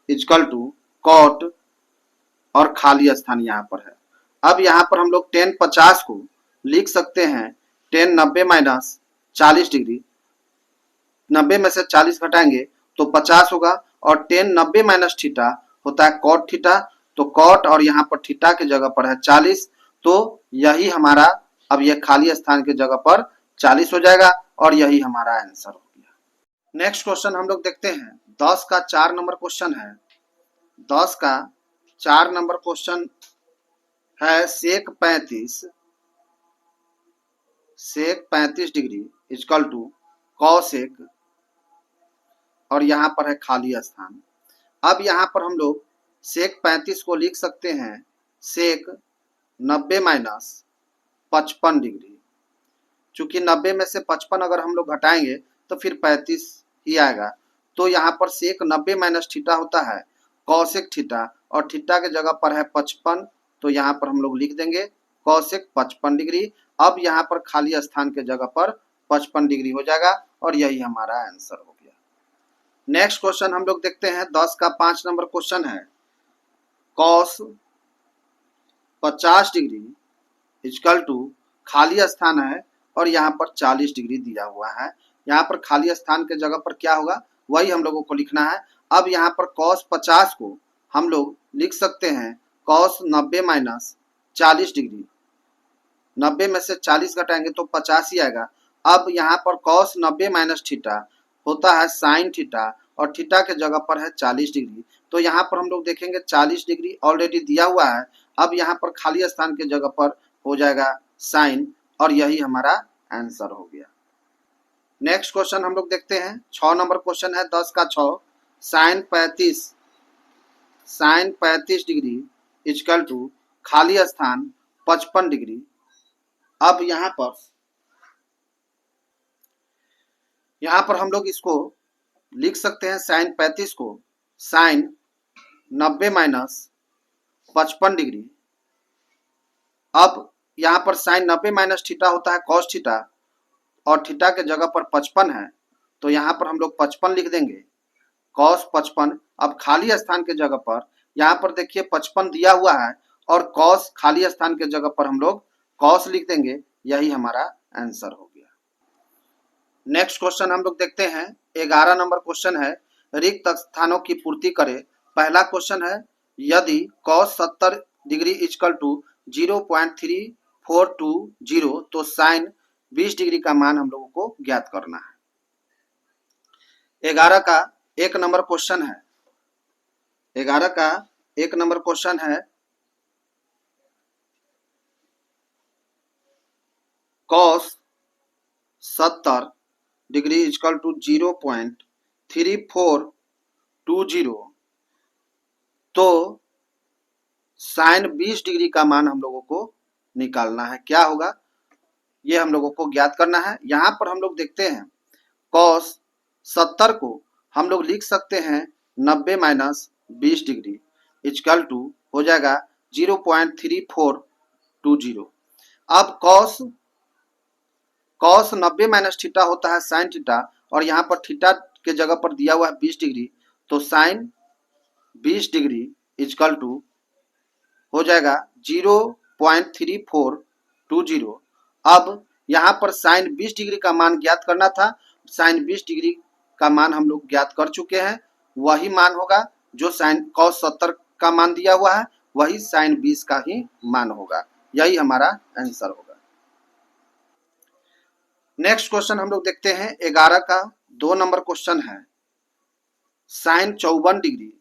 इक्वल टू कॉट और खाली स्थान यहाँ पर है। अब यहाँ पर हम लोग tan 50 को लिख सकते हैं tan 90 माइनस 40 डिग्री, 90 में से 40 घटाएंगे तो 50 होगा और tan 90 माइनस थीटा होता है कॉट थीटा, तो कॉट और यहाँ पर थीटा के जगह पर है 40, तो यही हमारा अब यह खाली स्थान के जगह पर 40 हो जाएगा और यही हमारा आंसर हो गया। नेक्स्ट क्वेश्चन हम लोग देखते हैं। 10 का 4 नंबर क्वेश्चन है। 10 का 4 नंबर क्वेश्चन है सेक 35 डिग्री इक्वल टू कॉसेक और यहाँ पर है खाली स्थान। अब यहाँ पर हम लोग सेक 35 को लिख सकते हैं सेक 90 माइनस 55 डिग्री। चूंकि 90 में से 55 अगर हम लोग घटाएंगे तो फिर 35 ही आएगा, तो यहाँ पर सेक 90 माइनस थीटा होता है कॉसेक थीटा और थीटा के जगह पर है 55, तो यहाँ पर हम लोग लिख देंगे कॉसेक 55 डिग्री। अब यहाँ पर खाली स्थान के जगह पर 55 डिग्री हो जाएगा और यही हमारा आंसर हो गया। नेक्स्ट क्वेश्चन हम लोग देखते हैं। 10 का 5 नंबर क्वेश्चन है कॉस 50 डिग्री इक्वल टू खाली स्थान है और यहाँ पर 40 डिग्री दिया हुआ है। यहाँ पर खाली स्थान के जगह पर क्या होगा वही हम लोगों को लिखना है। अब यहाँ पर कॉस 50 को हम लोग लिख सकते हैं कॉस 90 माइनस 40 डिग्री, 90 में से 40 घटाएंगे तो 50 ही आएगा। अब यहाँ पर कॉस 90 माइनस थीटा होता है साइन थीटा और थीटा के जगह पर है 40 डिग्री, तो यहाँ पर हम लोग देखेंगे 40 डिग्री ऑलरेडी दिया हुआ है। अब यहाँ पर खाली स्थान के जगह पर हो जाएगा साइन और यही हमारा आंसर हो गया। नेक्स्ट क्वेश्चन हम लोग देखते हैं। 6 नंबर क्वेश्चन है। 10 का 6 साइन 35 डिग्री इक्वल टू खाली स्थान 55 डिग्री। अब यहाँ पर हम लोग इसको लिख सकते हैं साइन 35 को साइन 90 माइनस 55 डिग्री। अब यहाँ पर साइन 90 माइनस थीटा होता है कॉस थीटा और थीटा के जगह पर 55 है, तो यहाँ पर हम लोग 55 लिख देंगे कॉस 55। अब खाली स्थान के जगह पर यहाँ पर देखिए 55 दिया हुआ है और कॉस खाली स्थान के जगह पर हम लोग कॉस लिख देंगे, यही हमारा आंसर हो गया। नेक्स्ट क्वेश्चन हम लोग देखते हैं। 11 नंबर क्वेश्चन है रिक्त स्थानों की पूर्ति करे। पहला क्वेश्चन है यदि कॉस 70 डिग्री इक्वल टू 0.3420 तो साइन 20 डिग्री का मान हम लोगों को ज्ञात करना है। 11 का 1 नंबर क्वेश्चन है। 11 का 1 नंबर क्वेश्चन है कॉस 70 डिग्री इक्वल टू 0.3420 तो साइन 20 डिग्री का मान हम लोगों को निकालना है। क्या होगा ये हम लोगों को ज्ञात करना है। यहाँ पर हम लोग देखते हैं कॉस 70 को हम लोग लिख सकते हैं 90 माइनस 20 डिग्री इक्वल टू हो जाएगा 0.3420। अब कॉस 90 माइनस थीटा होता है साइन थीटा और यहाँ पर थीटा के जगह पर दिया हुआ है 20 डिग्री, तो साइन 20 डिग्री इक्वल टू हो जाएगा 0.3420। अब यहाँ पर साइन 20 डिग्री का मान ज्ञात करना था, साइन 20 डिग्री का मान हम लोग ज्ञात कर चुके हैं, वही मान होगा जो साइन कॉस 70 का मान दिया हुआ है वही साइन 20 का ही मान होगा, यही हमारा आंसर होगा। नेक्स्ट क्वेश्चन हम लोग देखते हैं। 11 का 2 नंबर क्वेश्चन है sine 54 degree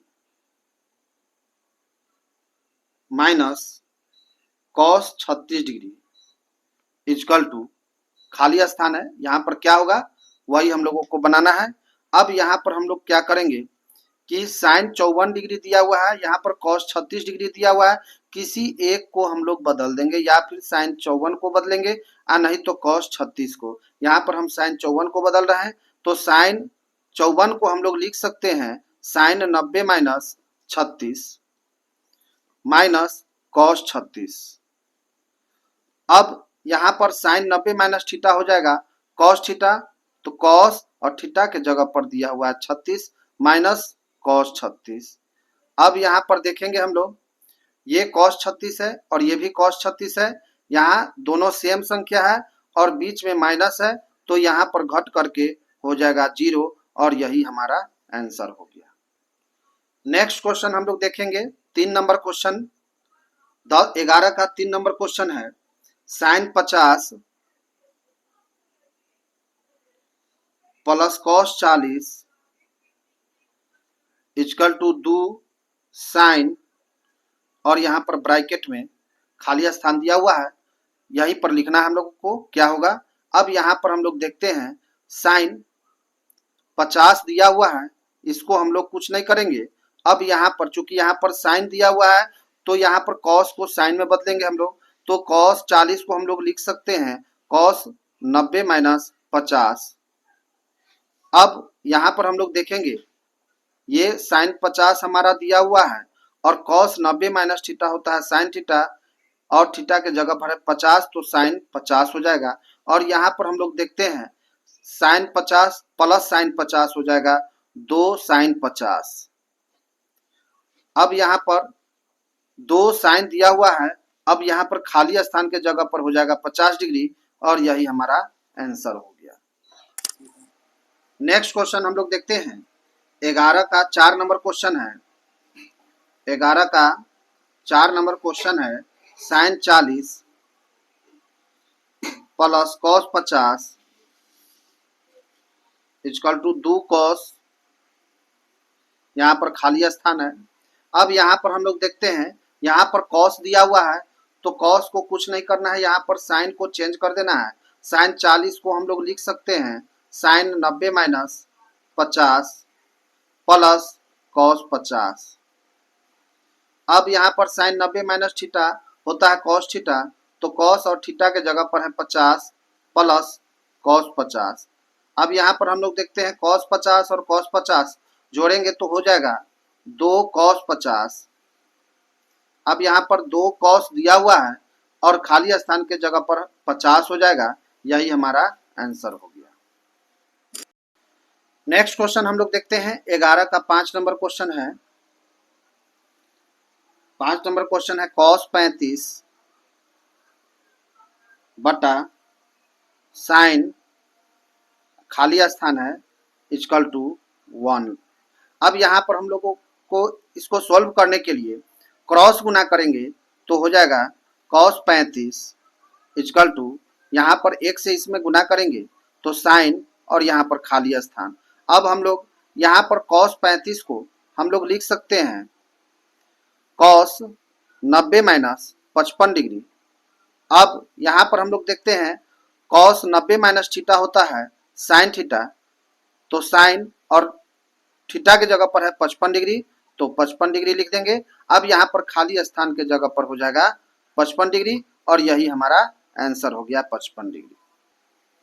minus cos 36 degree equal to खाली स्थान है, यहाँ पर क्या होगा वही हम लोगों को बनाना है। अब यहाँ पर हम लोग क्या करेंगे कि साइन 54 डिग्री दिया हुआ है, यहाँ पर कॉस 36 डिग्री दिया हुआ है, किसी एक को हम लोग बदल देंगे, या फिर साइन 54 को बदलेंगे या नहीं तो कॉस 36 को। यहाँ पर हम साइन 54 को बदल रहे हैं, तो साइन 54 को हम लोग लिख सकते हैं साइन 90 माइनस 36 माइनस कॉस 36। अब यहाँ पर साइन 90 माइनस थीटा हो जाएगा कॉस थीटा, तो कॉस और थीटा के जगह पर दिया हुआ है 36 माइनस कॉस 36। अब यहाँ पर देखेंगे हम लोग, ये कॉस 36 है और ये भी कॉस 36 है, यहाँ दोनों सेम संख्या है और बीच में माइनस है, तो यहाँ पर घट करके हो जाएगा 0 और यही हमारा आंसर हो गया। नेक्स्ट क्वेश्चन हम लोग देखेंगे 3 नंबर क्वेश्चन, 11 का 3 नंबर क्वेश्चन है sine 50 plus cos 40 equal to 2 sine, और यहाँ पर ब्रैकेट में खाली स्थान दिया हुआ है, यहीं पर लिखना है हम लोग को क्या होगा। अब यहाँ पर हम लोग देखते हैं साइन 50 दिया हुआ है, इसको हम लोग कुछ नहीं करेंगे। अब यहाँ पर चूंकि यहाँ पर साइन दिया हुआ है तो यहाँ पर कॉस को साइन में बदलेंगे हम लोग, तो कॉस 40 को हम लोग लिख सकते हैं कॉस 90 माइनस 50। अब यहाँ पर हम लोग देखेंगे ये साइन 50 हमारा दिया हुआ है और कॉस 90 माइनस थीटा होता है साइन थीटा, और थीटा के जगह पर है 50 तो साइन 50 हो जाएगा। और यहाँ पर हम लोग देखते हैं साइन 50 प्लस साइन 50 हो जाएगा 2 साइन 50। अब यहाँ पर 2 साइन दिया हुआ है, अब यहाँ पर खाली स्थान के जगह पर हो जाएगा 50 डिग्री और यही हमारा आंसर हो गया। नेक्स्ट क्वेश्चन हम लोग देखते हैं 11 का 4 नंबर क्वेश्चन है। 11 का 4 नंबर क्वेश्चन है sine 40 plus cos 50 equal to 2 cos, यहाँ पर खाली स्थान है। अब यहाँ पर हम लोग देखते हैं यहाँ पर कॉस दिया हुआ है तो कॉस को कुछ नहीं करना है, यहाँ पर साइन को चेंज कर देना है। साइन 40 को हम लोग लिख सकते हैं साइन 90 माइनस 50 प्लस कॉस 50। अब यहाँ पर साइन 90 माइनस थीटा होता है कॉस थीटा, तो कॉस और थीटा के जगह पर है 50 प्लस कॉस 50। अब यहाँ पर हम लोग देखते हैं कॉस 50 और कॉस 50 जोड़ेंगे तो हो जाएगा 2 कॉस 50। अब यहाँ पर 2 कॉस दिया हुआ है और खाली स्थान के जगह पर 50 हो जाएगा, यही हमारा आंसर हो गया। नेक्स्ट क्वेश्चन हम लोग देखते हैं 11 का 5 नंबर क्वेश्चन है। 5 नंबर क्वेश्चन है कॉस 35 बटा साइन खाली स्थान है इक्वल टू 1। अब यहाँ पर हम लोगों को इसको सॉल्व करने के लिए क्रॉस गुना करेंगे तो हो जाएगा कॉस 35 इक्वल टू, यहाँ पर 1 से इसमें गुना करेंगे तो साइन और यहाँ पर खाली स्थान। अब हम लोग यहाँ पर कॉस 35 को हम लोग लिख सकते हैं कॉस 90 माइनस 55 डिग्री। अब यहाँ पर हम लोग देखते हैं कॉस 90 माइनस थीटा होता है साइन थीटा, तो साइन और थीटा के जगह पर है 55 डिग्री तो 55 डिग्री लिख देंगे। अब यहाँ पर खाली स्थान के जगह पर हो जाएगा 55 डिग्री और यही हमारा आंसर हो गया 55 डिग्री।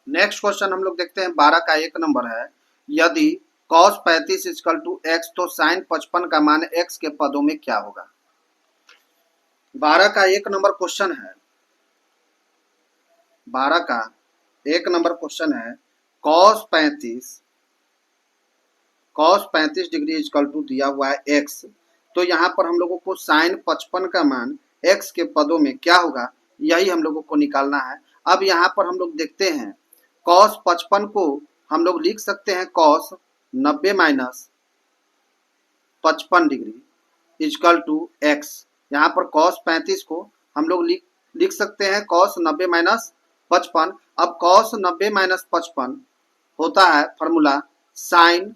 नेक्स्ट क्वेश्चन हम लोग देखते हैं 12 का 1 नंबर है, यदि cos 35 इक्वल टू x तो साइन 55 का मान x के पदों में क्या होगा। 12 का 1 नंबर क्वेश्चन है, 12 का 1 नंबर क्वेश्चन है cos 35 डिग्री इक्वल टू दिया हुआ है x, तो यहाँ पर हम लोगों को साइन 55 का मान x के पदों में क्या होगा यही हम लोगों को निकालना है। अब यहाँ पर हम लोग देखते हैं cos 55 को हम लोग लिख सकते हैं cos 90 minus 55 degree equal to x। यहाँ पर cos 35 को हम लोग लिख सकते हैं cos 90 माइनस 55। अब cos 90 माइनस 55 होता है फॉर्मूला साइन,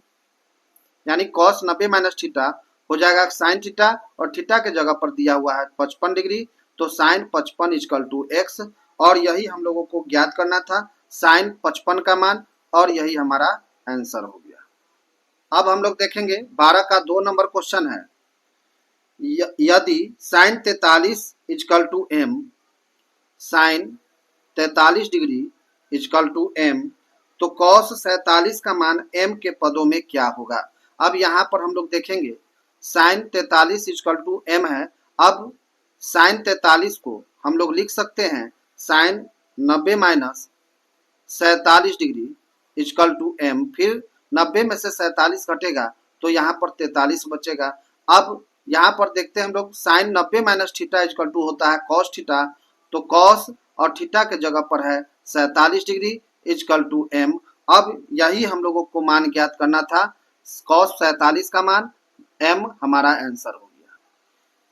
यानी cos 90 माइनस थीटा हो जाएगा साइन थीटा और थीटा के जगह पर दिया हुआ है 55 डिग्री, तो साइन 55 इक्वल टू x, और यही हम लोगों को ज्ञात करना था साइन 55 का मान, और यही हमारा आंसर हो गया। अब हम लोग देखेंगे 12 का 2 नंबर क्वेश्चन है, यदि sine 43 equal to m, sine 43 degree equal to m, तो cos 47 का मान m के पदों में क्या होगा। अब यहाँ पर हम लोग देखेंगे sin 43 इक्वल टू m है। अब sin 43 को हम लोग लिख सकते हैं sin 90 minus 47 degree equal to m। फिर 90 में से 47 घटेगा तो यहाँ पर 43 बचेगा। अब यहाँ पर देखते हैं हम लोग sine 90 minus theta equal to होता है कॉस थीटा, तो कॉस और थीटा के जगह पर है 47 डिग्री इक्वल टू m। अब यही हम लोगों को मान ज्ञात करना था, कॉस 47 का मान, m हमारा आंसर हो गया।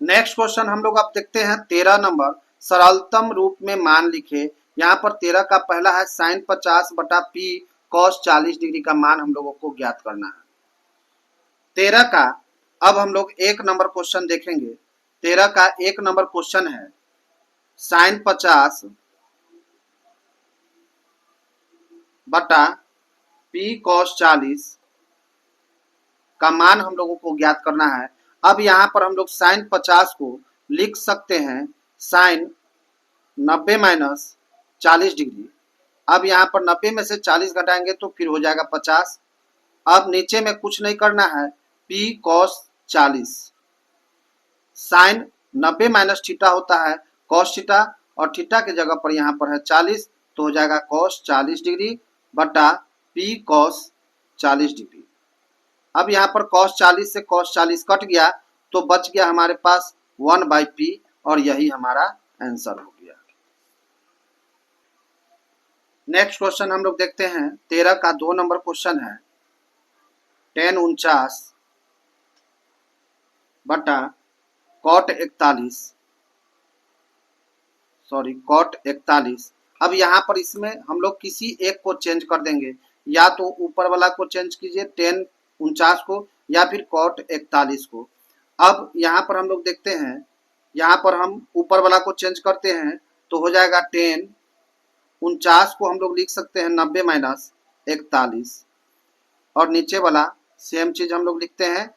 नेक्स्ट क्वेश्चन हम लोग अब देखते हैं 13 नंबर, सरलतम रूप में मान लिखे। यहाँ पर 13 का पहला है साइन 50 बटा पी कॉस 40 डिग्री का मान हम लोगों को ज्ञात करना है। 13 का अब हम लोग 1 नंबर क्वेश्चन देखेंगे। 13 का 1 नंबर क्वेश्चन है साइन 50 बटा पी कॉस 40 का मान हम लोगों को ज्ञात करना है। अब यहाँ पर हम लोग साइन 50 को लिख सकते हैं साइन 90 माइनस 40 डिग्री। अब यहाँ पर 90 में से 40 घटाएंगे तो फिर हो जाएगा 50। अब नीचे में कुछ नहीं करना है, पी कॉस 40 साइन 90 माइनस थीटा होता है कॉस थीटा, और थीटा के जगह पर यहाँ पर है 40 तो हो जाएगा कॉस 40 डिग्री बटा पी कॉस 40 डिग्री। अब यहाँ पर कॉस 40 से कॉस 40 कट गया तो बच गया हमारे पास 1/p और यही हमारा आंसर हो गया। नेक्स्ट क्वेश्चन हम लोग देखते हैं 13 का 2 नंबर क्वेश्चन है tan 49 बटा cot 41। अब यहाँ पर इसमें हम लोग किसी एक को चेंज कर देंगे, या तो ऊपर वाला को चेंज कीजिए tan 49 को, या फिर cot 41 को। अब यहाँ पर हम लोग देखते हैं, यहाँ पर हम ऊपर वाला को चेंज करते हैं तो हो जाएगा tan 49 को हम लोग लिख सकते हैं 90 माइनस 41, और नीचे वाला सेम चीज हम लोग लिखते हैं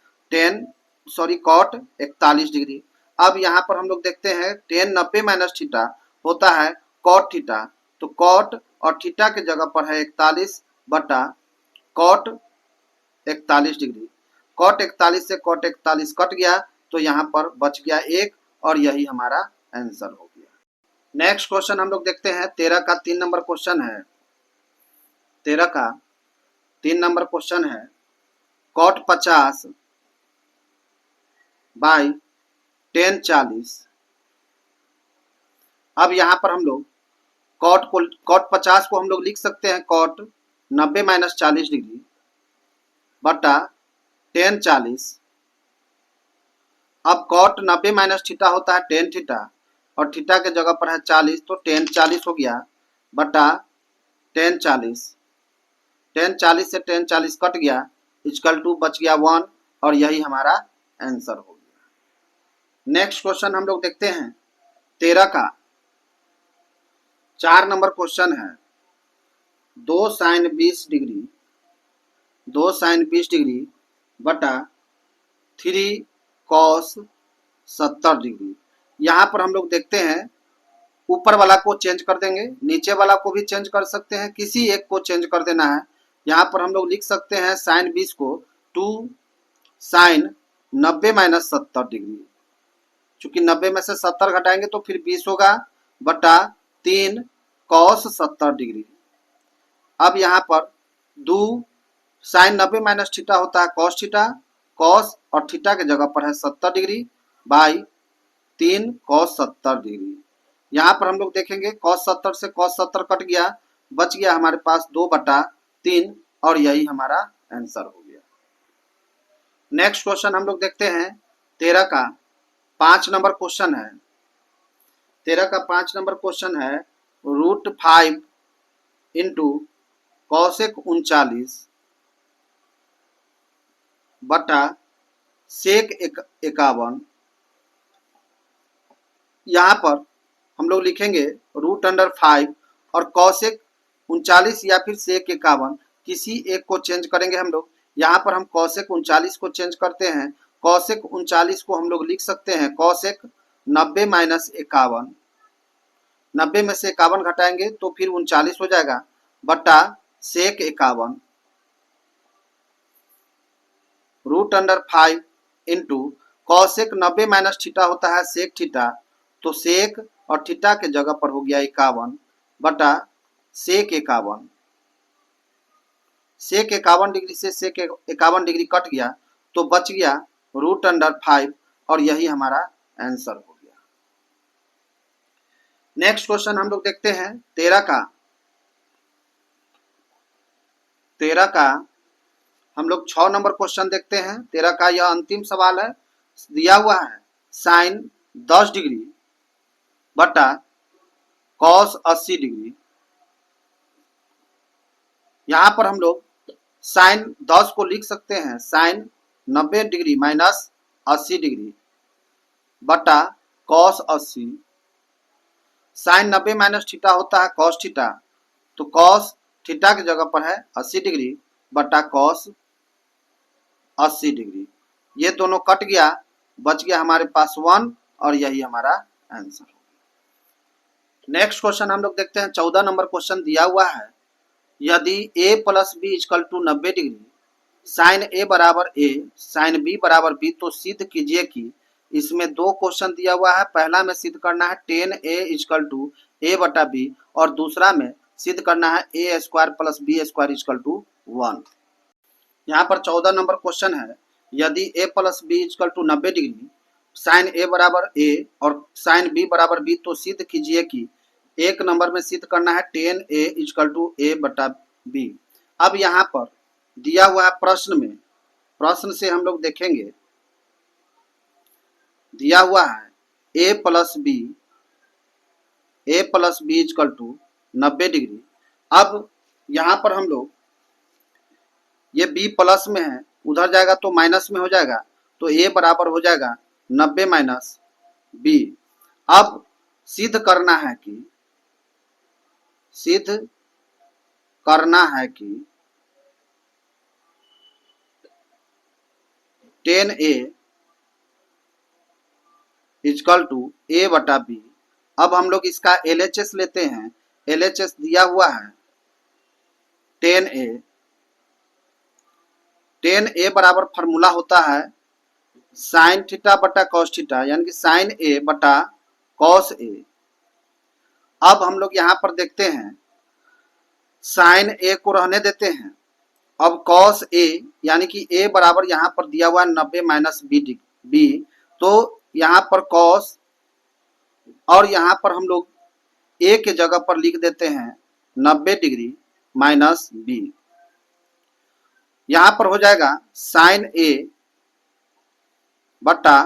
cot 41 डिग्री। अब यहाँ पर हम लोग देखते हैं tan 90 माइनस थीटा होता है cot थीटा, तो cot और थीटा के जगह पर है 41 बटा cot 41 डिग्री। cot 41 से cot 41 कट गया तो यहाँ पर बच गया 1 और यही हमारा आंसर हो गया। नेक्स्ट क्वेश्चन हम लोग देखते हैं 13 का 3 नंबर क्वेश्चन है। 13 का 3 नंबर क्वेश्चन है cot 50 बाई tan 40। अब यहाँ पर हम लोग cot 50 को हम लोग लिख सकते हैं cot 90 माइनस 40 डिग्री बटा tan 40। अब cot 90 माइनस थीटा होता है tan थीटा, और थीटा के जगह पर है 40 तो tan 40 हो गया बटा tan 40। tan 40 से tan 40 कट गया इक्वल टू बच गया 1 और यही हमारा आंसर हो गया। नेक्स्ट क्वेश्चन हम लोग देखते हैं 13 का 4 नंबर क्वेश्चन है 2 sin 20 डिग्री बटा 3 cos 70 डिग्री। यहाँ पर हम लोग देखते हैं ऊपर वाला को चेंज कर देंगे, नीचे वाला को भी चेंज कर सकते हैं, किसी एक को चेंज कर देना है। यहाँ पर हम लोग लिख सकते हैं साइन 20 को 2 sin 90 माइनस 70 डिग्री, चूंकि 90 में से 70 घटाएंगे तो फिर 20 होगा बटा 3 cos 70 डिग्री। अब यहाँ पर 2 sin 90 माइनस थीटा होता है cos थीटा, cos और थीटा के जगह पर है 70 डिग्री बाई 3 cos 70 डिग्री। यहाँ पर हम लोग देखेंगे cos 70 से cos 70 कट गया, बच गया हमारे पास 2/3 और यही हमारा आंसर हो गया। नेक्स्ट क्वेश्चन हम लोग देखते हैं 13 का 5 नंबर क्वेश्चन है। 13 का 5 नंबर क्वेश्चन है √5 इंटू cosec 39 बटा sec 51। यहाँ पर हम लोग लिखेंगे √5 और cosec 39 या फिर sec 51, किसी एक को चेंज करेंगे हम लोग। यहाँ पर हम cosec 39 को चेंज करते हैं, cosec 39 को हम लोग लिख सकते हैं cosec 90 माइनस 51। 90 में से 51 घटाएंगे तो फिर 39 हो जाएगा बटा सेक 51 √5 इंटू कॉसेक 90 माइनस थीटा होता है सेक थीटा, तो सेक और थीटा के जगह पर हो गया 51 बटा सेक 51। सेक 51 डिग्री से सेक 51 डिग्री कट गया तो बच गया √5 और यही हमारा आंसर हो गया। नेक्स्ट क्वेश्चन हम लोग देखते हैं 13 का हम लोग 6 नंबर क्वेश्चन देखते हैं। 13 का यह अंतिम सवाल है। दिया हुआ है साइन 10 डिग्री बटा कॉस 80 डिग्री। यहां पर हम लोग साइन 10 को लिख सकते हैं साइन 90 डिग्री माइनस 80 डिग्री बटा कॉस 80। साइन 90 माइनस थीटा होता है कॉस थीटा, तो कॉस थीटा की जगह पर है 80 डिग्री बटा कॉस 80 डिग्री। ये दोनों कट गया, बच गया हमारे पास 1 और यही हमारा आंसर होगा। नेक्स्ट क्वेश्चन हम लोग देखते हैं 14 नंबर क्वेश्चन दिया हुआ है। यदि a plus b equal to 90 degree, sine a बराबर a, साइन b बराबर b, तो सिद्ध कीजिए कि इसमें दो क्वेश्चन दिया हुआ है। पहला में सिद्ध करना है tan a equal to a बटा b और दूसरा में सिद्ध करना है a square plus b square equal to 1। यहाँ पर 14 नंबर क्वेश्चन है। यदि a plus b equal to 90 degree, sine a बराबर a और साइन b बराबर b, तो सिद्ध कीजिए कि एक नंबर में सिद्ध करना है tan a equal to a बटा b। अब यहाँ पर दिया हुआ है प्रश्न में, प्रश्न से हम लोग देखेंगे दिया हुआ है a plus b equal to 90 degree. अब यहाँ पर हम लोग ये b प्लस में है, उधर जाएगा तो माइनस में हो जाएगा, तो a बराबर हो जाएगा 90 माइनस b। अब सिद्ध करना है कि tan a equal to a बटा b। अब हम लोग इसका LHS लेते हैं। LHS दिया हुआ है tan a बराबर फॉर्मूला होता है साइन थीटा बटा कॉस थीटा, यानी कि साइन a बटा कॉस a। अब हम लोग यहाँ पर देखते हैं साइन a को रहने देते हैं। अब कॉस a यानी कि a बराबर यहाँ पर दिया हुआ है 90 माइनस b, तो यहाँ पर कॉस और यहाँ पर हम लोग a के जगह पर लिख देते हैं 90 डिग्री माइनस b। यहाँ पर हो जाएगा साइन a बटा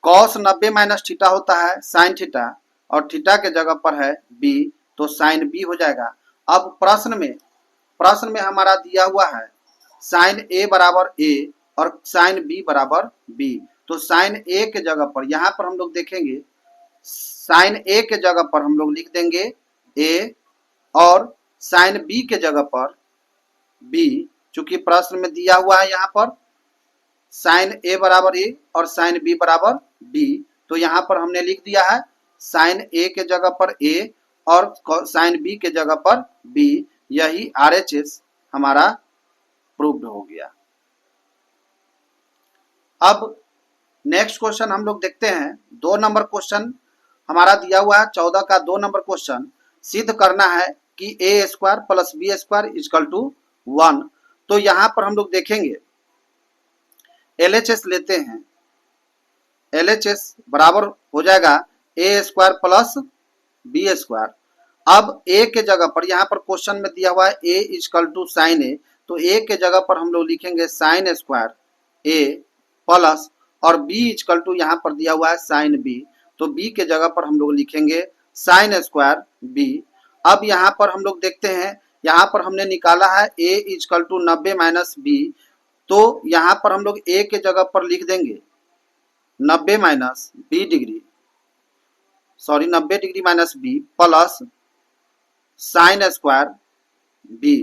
कॉस 90 माइनस थीटा होता है साइन थीटा और थीटा के जगह पर है b, तो साइन b हो जाएगा। अब प्रश्न में हमारा दिया हुआ है साइन a बराबर a और साइन b बराबर b, तो साइन a के जगह पर यहाँ पर हम लोग देखेंगे साइन a के जगह पर हम लोग लिख देंगे a और साइन b के जगह पर b, चूंकि प्रश्न में दिया हुआ है यहाँ पर साइन a बराबर a और साइन b बराबर b, तो यहाँ पर हमने लिख दिया है साइन a के जगह पर a और साइन b के जगह पर b। यही RHS हमारा प्रूव्ड हो गया। अब नेक्स्ट क्वेश्चन हम लोग देखते हैं 2 नंबर क्वेश्चन हमारा दिया हुआ है। 14 का 2 नंबर क्वेश्चन सिद्ध करना है कि a square plus b square equal to 1। तो यहाँ पर हम लोग देखेंगे LHS लेते हैं। LHS बराबर हो जाएगा a square plus b square. अब a के जगह पर यहाँ पर क्वेश्चन में दिया हुआ है a equal to sine a, तो a के जगह पर हम लोग लिखेंगे साइन स्क्वायर a प्लस और b इक्वल टू यहाँ पर दिया हुआ है साइन b, तो b के जगह पर हम लोग लिखेंगे साइन स्क्वायर b। अब यहाँ पर हम लोग देखते हैं, यहाँ पर हमने निकाला है a equal to 90 minus b, तो यहाँ पर हम लोग a के जगह पर लिख देंगे 90 minus b degree, sorry 90 degree minus b plus sine square b।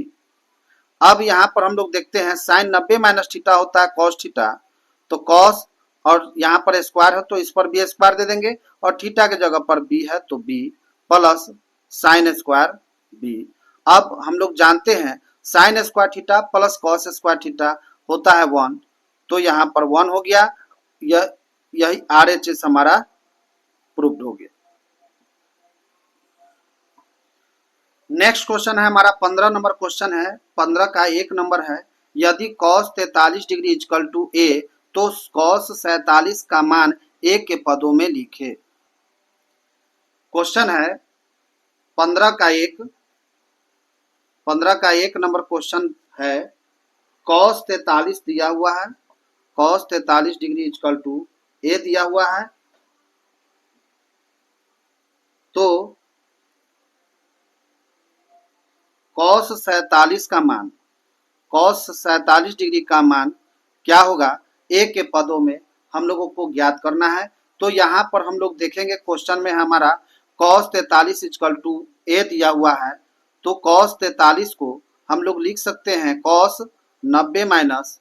अब यहाँ पर हम लोग देखते हैं साइन 90 माइनस थीटा होता है कॉस थीटा, तो कॉस और यहाँ पर स्क्वायर है तो इस पर b स्क्वायर दे देंगे और थीटा के जगह पर b है तो b plus sine square b। अब हम लोग जानते हैं sine square theta plus cos square theta होता है 1, तो यहाँ पर 1 हो गया। यही RHS हमारा प्रूव्ड हो गया। नेक्स्ट क्वेश्चन है हमारा 15 नंबर क्वेश्चन है। 15 का 1 नंबर है, यदि cos 43 degree equal to a तो cos 47 का मान a के पदों में लिखे। क्वेश्चन है 15 का 1 नंबर क्वेश्चन है। cos 43 दिया हुआ है, cos 43 degree equal to a दिया हुआ है। तो cos 47 का मान, cos 47 डिग्री का मान क्या होगा, a के पदों में हम लोगों को ज्ञात करना है। तो यहाँ पर हम लोग देखेंगे क्वेश्चन में हमारा cos 43 इक्वल टू a दिया हुआ है। तो cos 43 को हम लोग लिख सकते हैं cos 90 minus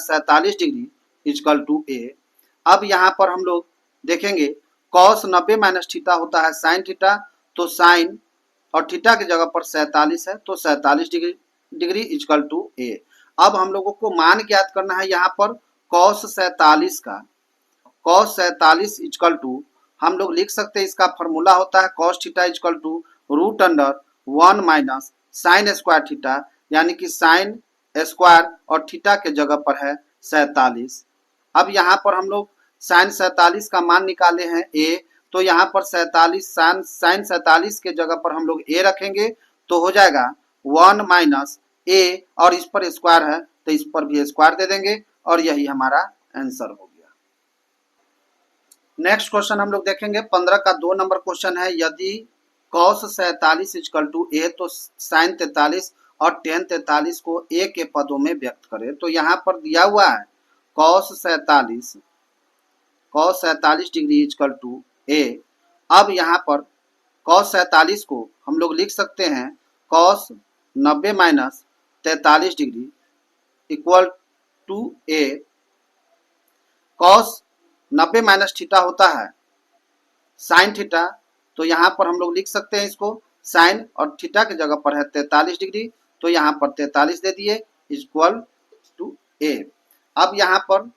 47 degree equal to a। अब यहाँ पर हम लोग देखेंगे cos 90 माइनस थीटा होता है साइन थीटा, तो साइन और थीटा की जगह पर 47 है, तो 47 डिग्री इक्वल टू a। अब हम लोगों को मान ज्ञात करना है यहाँ पर cos 47 का। cos 47 इक्वल टू हम लोग लिख सकते हैं, इसका फॉर्मूला होता है cos थीटा equal to √1 minus sine square theta, यानी कि साइन स्क्वायर और थीटा के जगह पर है 47। अब यहाँ पर हम लोग साइन 47 का मान निकाले हैं a, तो यहाँ पर 47 साइन 47 के जगह पर हम लोग a रखेंगे, तो हो जाएगा 1 माइनस a, और इस पर स्क्वायर है तो इस पर भी स्क्वायर दे देंगे, और यही हमारा आंसर हो गया। नेक्स्ट क्वेश्चन हम लोग देखेंगे 15 का 2 नंबर क्वेश्चन है, यदि cos 47 इक्वल टू a तो साइन 43 और tan 43 को a के पदों में व्यक्त करें। तो यहाँ पर दिया हुआ है cos 47 degree equal to a। अब यहाँ पर cos 47 को हम लोग लिख सकते हैं cos 90 minus 43 degree equal to a। cos 90 minus theta होता है साइन थीटा, तो यहाँ पर हम लोग लिख सकते हैं इसको साइन और थीटा की जगह पर है 43 डिग्री, तो यहाँ पर 43 दे दिए इक्वल टू a। अब यहाँ पर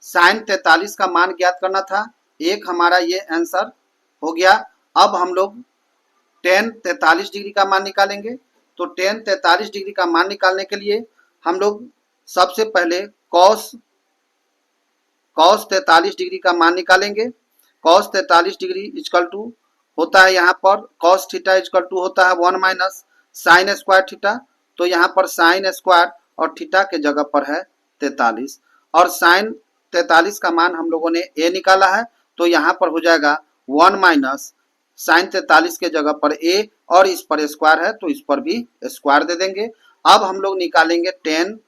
साइन 43 का मान ज्ञात करना था, एक हमारा ये आंसर हो गया। अब हम लोग tan 43 डिग्री का मान निकालेंगे। तो tan 43 डिग्री का मान निकालने के लिए हम लोग सबसे पहले cos 43 डिग्री का मान निकालेंगे। cos 43 डिग्री इक्वल टू होता है यहाँ पर cos थीटा इक्वल टू होता है 1 माइनस साइन स्क्वायर थीटा, तो यहाँ पर साइन स्क्वायर और थीटा के जगह पर है 43, और साइन 43 का मान हम लोगों ने a निकाला है, तो यहाँ पर हो जाएगा 1 माइनस साइन 43 के जगह पर a, और इस पर स्क्वायर है तो इस पर भी स्क्वायर दे देंगे। अब हम लोग निकालेंगे tan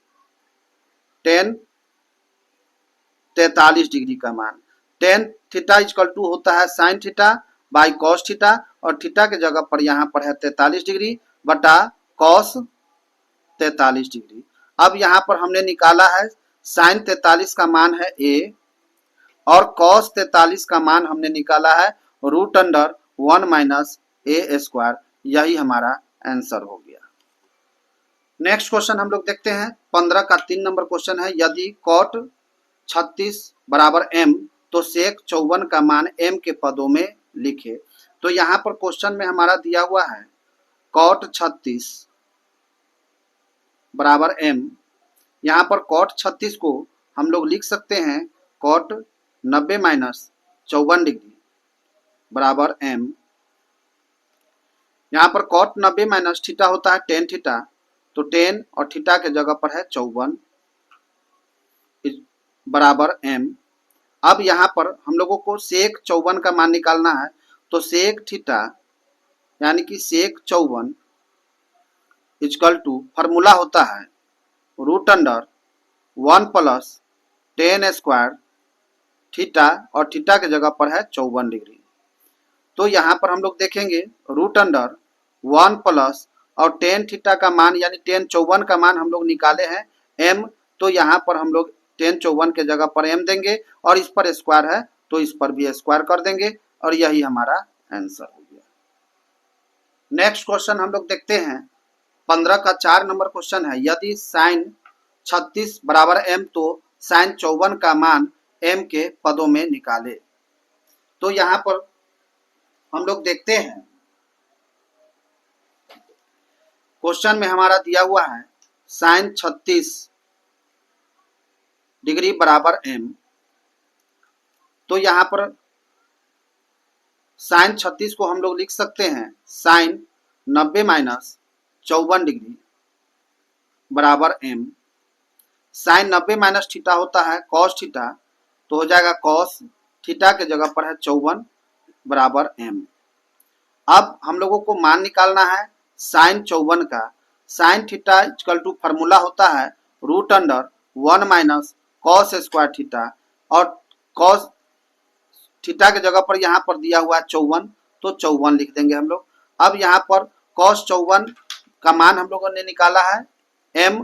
43 डिग्री का मान। tan थीटा इक्वल टू होता है sine theta by cos theta, और थीटा के जगह पर यहाँ पर है 43 डिग्री बटा कॉस 43 डिग्री। अब यहाँ पर हमने निकाला है साइन 43 का मान है a, और कॉस 43 का मान हमने निकाला है √1 माइनस a स्क्वायर। यही हमारा आंसर हो गया। नेक्स्ट क्वेश्चन हम लोग देखते हैं 15 का 3 नंबर क्वेश्चन है, यदि cot 36 बराबर m तो sec 54 का मान m के पदों में लिखे। तो यहाँ पर क्वेश्चन में हमारा दिया हुआ है cot 36 बराबर m। यहाँ पर cot 36 को हम लोग लिख सकते हैं cot 90 माइनस 54 डिग्री बराबर m। यहाँ पर cot 90 माइनस थीटा होता है tan थीटा, तो tan और थीटा के जगह पर है 54 बराबर m। अब यहाँ पर हम लोगों को sec 54 का मान निकालना है, तो sec थीटा यानी कि sec 54 इक्वल टू फार्मूला होता है √1 प्लस tan स्क्वायर थीटा, और थीटा के जगह पर है 54 डिग्री। तो यहाँ पर हम लोग देखेंगे √1 प्लस और tan थीटा का मान यानी tan 54 का मान हम लोग निकाले हैं m, तो यहाँ पर हम लोग tan 54 के जगह पर m देंगे, और इस पर स्क्वायर है तो इस पर भी स्क्वायर कर देंगे, और यही हमारा आंसर हो गया। नेक्स्ट क्वेश्चन हम लोग देखते हैं 15 का 4 नंबर क्वेश्चन है। यदि साइन 36 बराबर m तो साइन 54 का मान m के पदों में निकाले। तो यहाँ पर हम लोग देखते हैं क्वेश्चन में हमारा दिया हुआ है साइन 36 डिग्री बराबर m। तो यहाँ पर साइन 36 को हम लोग लिख सकते हैं साइन 90 माइनस 54 डिग्री बराबर m। साइन 90 माइनस थीटा होता है कॉस थीटा, तो हो जाएगा कॉस थीटा के जगह पर है 54 बराबर m। अब हम लोगों को मान निकालना है साइन 54 का। Sine theta equal to formula होता है root under 1 minus cos square theta, और कॉस थीटा के जगह पर यहाँ पर दिया हुआ है 54, तो 54 लिख देंगे हम लोग। अब यहाँ पर कॉस 54 का मान हम लोगों ने निकाला है m।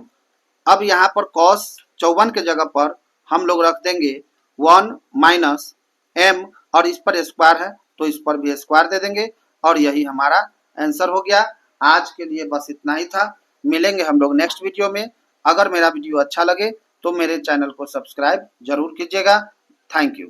अब यहाँ पर कॉस 54 के जगह पर हम लोग रख देंगे 1 माइनस m, और इस पर स्क्वायर है तो इस पर भी स्क्वायर दे देंगे, और यही हमारा आंसर हो गया। आज के लिए बस इतना ही था। मिलेंगे हम लोग नेक्स्ट वीडियो में। अगर मेरा वीडियो अच्छा लगे तो मेरे चैनल को सब्सक्राइब जरूर कीजिएगा। Thank you.